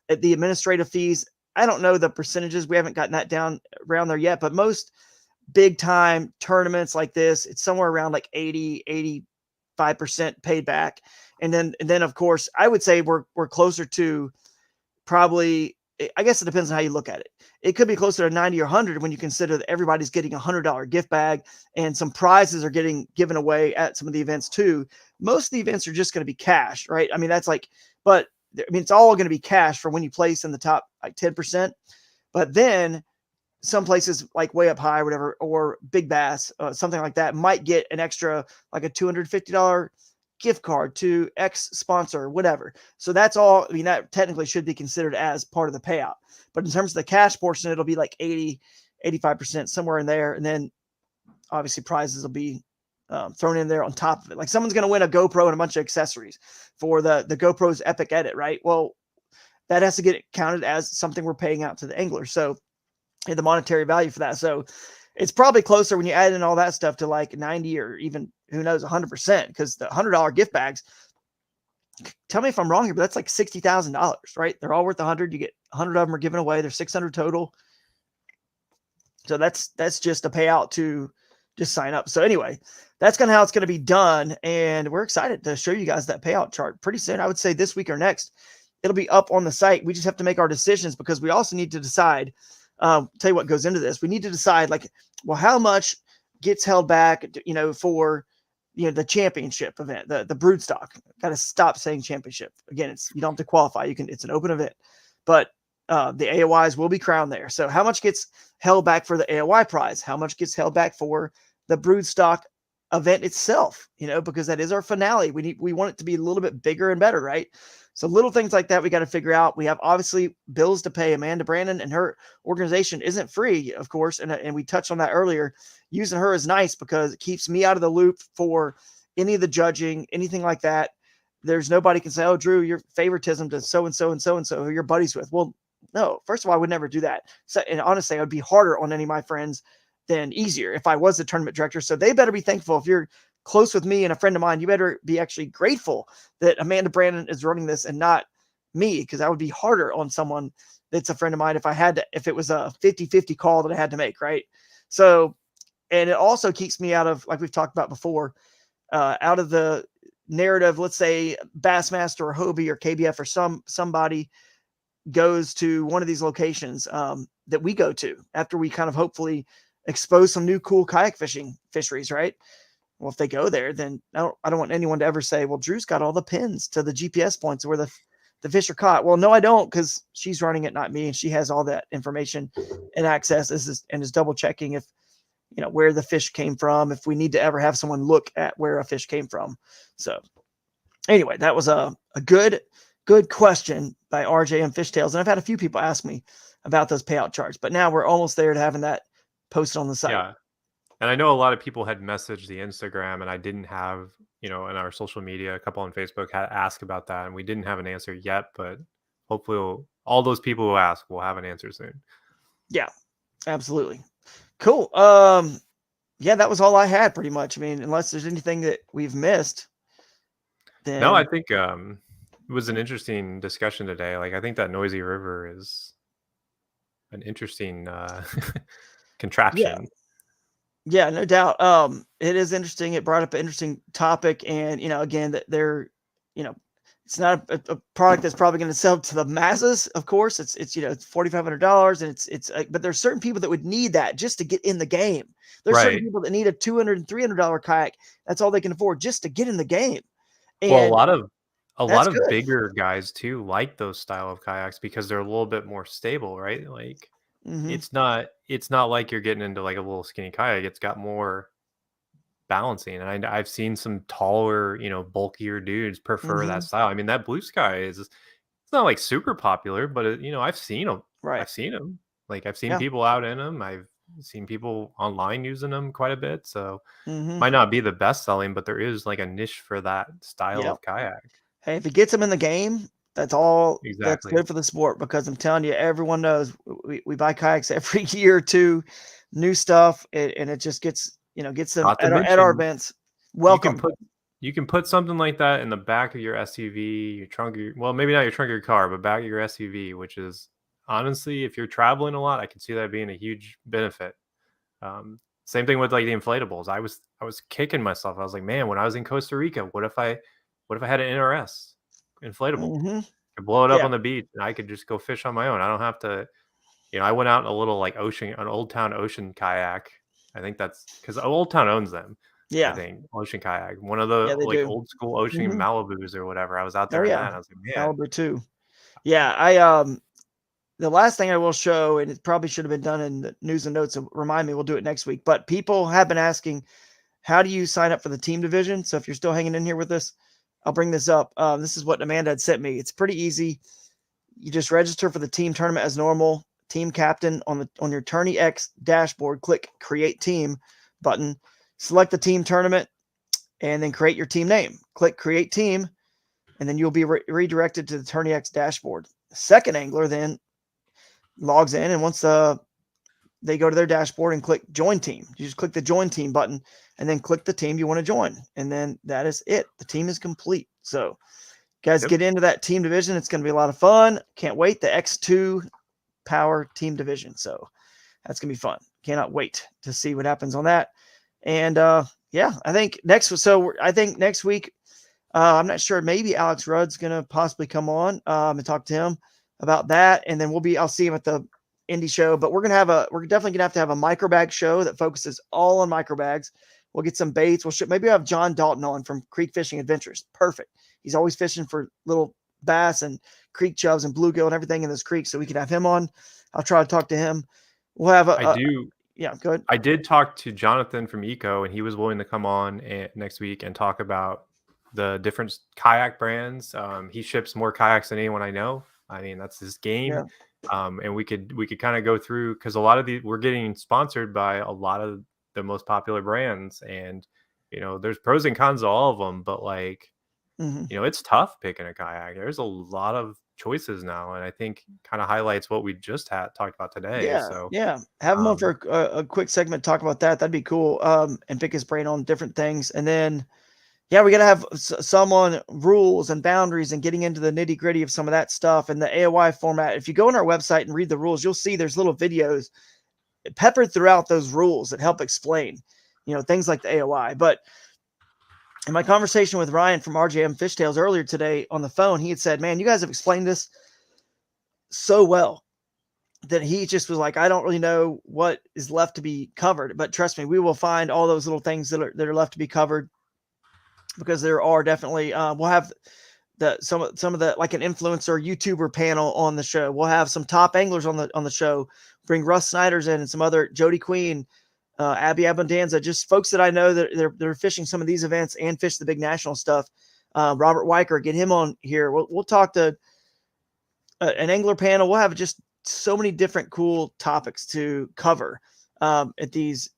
the administrative fees. I don't know the percentages. We haven't gotten that down around there yet, but most big time tournaments like this, it's somewhere around like 80-85% paid back. And then of course, I would say we're closer to probably, I guess it depends on how you look at it. It could be closer to 90 or 100 when you consider that everybody's getting $100 gift bag and some prizes are getting given away at some of the events too. Most of the events are just going to be cash, right? I mean, that's like, but I mean, it's all going to be cash for when you place in the top like 10%. But then some places like Way Up High or whatever, or Big Bass, something like that, might get an extra, like a $250 gift card to X sponsor, whatever. So that's all. I mean, that technically should be considered as part of the payout. But in terms of the cash portion, it'll be like 80-85%, somewhere in there. And then obviously prizes will be thrown in there on top of it. Like someone's going to win a GoPro and a bunch of accessories for the GoPro's Epic Edit, right? Well, that has to get counted as something we're paying out to the angler. So the monetary value for that. So it's probably closer when you add in all that stuff to like 90 or even, who knows, 100%, because the $100 gift bags, tell me if I'm wrong here, but that's like $60,000, right? They're all worth 100. You get 100 of them are given away. There's 600 total. So that's just a payout to just sign up. So anyway, that's kind of how it's going to be done. And we're excited to show you guys that payout chart pretty soon. I would say this week or next, it'll be up on the site. We just have to make our decisions, because we also need to decide, tell you what goes into this. We need to decide, like, well, how much gets held back, for, the championship event, the broodstock. Got to stop saying championship. Again, you don't have to qualify. It's an open event, but the AOYs will be crowned there. So how much gets held back for the AOY prize? How much gets held back for the broodstock event itself? Because that is our finale. We want it to be a little bit bigger and better, right? So little things like that we got to figure out. We have obviously bills to pay. Amanda Brandon and her organization isn't free, of course, and we touched on that earlier. Using her is nice because it keeps me out of the loop for any of the judging, anything like that. There's nobody can say, "Oh, Drew, your favoritism to so and so and so and so who you're buddies with." Well, no. First of all, I would never do that. So, and honestly, I would be harder on any of my friends than easier if I was the tournament director. So they better be thankful. If you're close with me and a friend of mine, you better be actually grateful that Amanda Brandon is running this and not me, because I would be harder on someone that's a friend of mine if it was a 50-50 call that I had to make, right? So, and it also keeps me out of, like we've talked about before, out of the narrative. Let's say Bassmaster or Hobie or KBF or somebody goes to one of these locations that we go to after we kind of hopefully expose some new cool kayak fisheries, right? Well, if they go there, then I don't want anyone to ever say, "Well, Drew's got all the pins to the GPS points where the fish are caught." Well, no, I don't, because she's running it, not me, and she has all that information and access and is double checking if where the fish came from, if we need to ever have someone look at where a fish came from. So anyway, that was a good good question by RJM Fishtails. And I've had a few people ask me about those payout charts, but now we're almost there to having that posted on the site. Yeah. And I know a lot of people had messaged the Instagram, and I didn't have, in our social media, a couple on Facebook had asked about that, and we didn't have an answer yet, but hopefully all those people who ask will have an answer soon. Yeah, absolutely. Cool. Yeah, that was all I had pretty much. I mean, unless there's anything that we've missed, then No, I think it was an interesting discussion today. Like, I think that noisy river is an interesting contraption. yeah, no doubt. It is interesting. It brought up an interesting topic, and again, that they're, it's not a product that's probably going to sell to the masses. Of course, it's it's $4,500, and it's but there's certain people that would need that just to get in the game. There's certain Right. people that need a $200 and $300 kayak. That's all they can afford just to get in the game. And Well, a that's lot of good. bigger guys too like those style of kayaks because they're a little bit more stable, right? Like Mhm. it's not like you're getting into like a little skinny kayak. It's got more balancing, and I've seen some taller, bulkier dudes prefer that Mhm. style. I mean, that Blue Sky it's not like super popular, but I've seen them. Right. I've seen them. Like I've seen Yeah. people out in them. I've seen people online using them quite a bit. So Mhm. might not be the best selling, but there is like a niche for that style Yeah. of kayak. Hey, if it gets them in the game, that's all. That's Exactly. good for the sport, because I'm telling you, everyone knows we buy kayaks every year or two, new stuff, and it just gets gets them Not to at our mention, events. you Welcome. can put you can put something like that in the back of your SUV, your trunk of well, maybe not your trunk of your car, but back of your SUV, which is honestly, if you're traveling a lot, I can see that being a huge benefit. Same thing with like the inflatables. I was kicking myself. I was like, man, when I was in Costa Rica, what if I had an NRS inflatable? Hmm. I blow it up Yeah. on the beach, and I could just go fish on my own. I don't have to. I went out in a little like an Old Town Ocean kayak. I think that's because Old Town owns them. I Yeah. think Ocean Kayak, one of the Yeah, they like do. old school Ocean Mhm. Malibus or whatever. I was out Oh there in that, yeah, and I was like, man, Malibu too. Yeah, the last thing I will show, and it probably should have been done in the news and notes. So remind me, we'll do it next week. But people have been asking, how do you sign up for the team division? So if you're still hanging in here with us, I'll bring this up. This is what Amanda had sent me. It's pretty easy. You just register for the team tournament as normal. Team captain on your Tourney X dashboard, click Create Team button, select the team tournament, and then create your team name. Click Create Team, and then you'll be redirected to the Tourney X dashboard. The second angler then logs in, and once they go to their dashboard and click Join Team, you just click the Join Team button, and then click the team you want to join, and then that is it. The team is complete. So guys, Yep. get into that team division. It's going to be a lot of fun. Can't wait. The X2 Power team division. So that's going to be fun. Cannot wait to see what happens on that. And yeah, I think next week, I'm not sure. Maybe Alex Rudd's going to possibly come on and talk to him about that. And then I'll see him at the indie show, but we're definitely going to have a microbag show that focuses all on microbags. We'll get some baits. Maybe we'll have John Dalton on from Creek Fishing Adventures. Perfect. He's always fishing for little bass and creek chubs and bluegill and everything in this creek. So we can have him on. I'll try to talk to him. We'll have yeah, go ahead. I did talk to Jonathan from Eco, and he was willing to come on next week and talk about the different kayak brands. He ships more kayaks than anyone I know. I mean, that's his game. Yeah. And we could kind of go through, because a lot of we're getting sponsored by a lot of the most popular brands, and there's pros and cons to all of them, but like it's tough picking a kayak. There's a lot of choices now, and I think kind of highlights what we just talked about today. Yeah, So yeah. Have him on for a quick segment, talk about that. That'd be cool. And pick his brain on different things. And then, yeah, we got to have some on rules and boundaries and getting into the nitty gritty of some of that stuff and the AOI format. If you go on our website and read the rules, you'll see there's little videos peppered throughout those rules that help explain, things like the AOI. But in my conversation with Ryan from RJM Fishtails earlier today on the phone, he had said, man, you guys have explained this so well that he just was like, I don't really know what is left to be covered, but trust me, we will find all those little things that are left to be covered, because there are definitely, we'll have some of the, like an influencer YouTuber panel on the show. We'll have some top anglers on the show, bring Russ Snyder's in and some other Jody Queen, Abby Abundanza, just folks that I know that they're fishing some of these events and fish the big national stuff. Robert Weicker, get him on here. We'll talk to an angler panel. We'll have just so many different cool topics to cover at these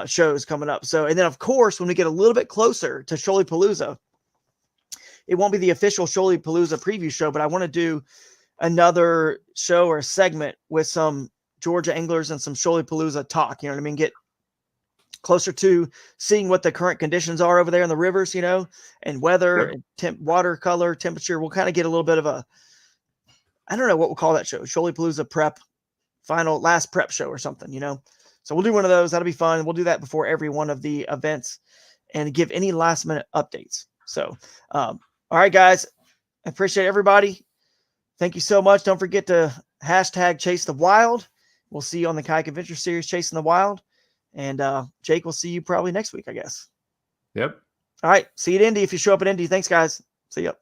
shows coming up. So, and then of course, when we get a little bit closer to Shoalipalooza, it won't be the official Shoalipalooza preview show, but I want to do another show or segment with some Georgia anglers and some Shoalipalooza talk. You know what I mean? Get closer to seeing what the current conditions are over there in the rivers, you know, and weather, and water color, temperature. We'll kind of get a little bit of a, I don't know what we'll call that show, Shoalipalooza prep, last prep show or something, you know. So we'll do one of those. That'll be fun. We'll do that before every one of the events and give any last minute updates. So, all right, guys, I appreciate everybody. Thank you so much. Don't forget to hashtag Chase the Wild. We'll see you on the Kayak Adventure Series, Chasing the Wild. And Jake, we'll see you probably next week, I guess. Yep. All right. See you at Indy if you show up at Indy. Thanks, guys. See ya.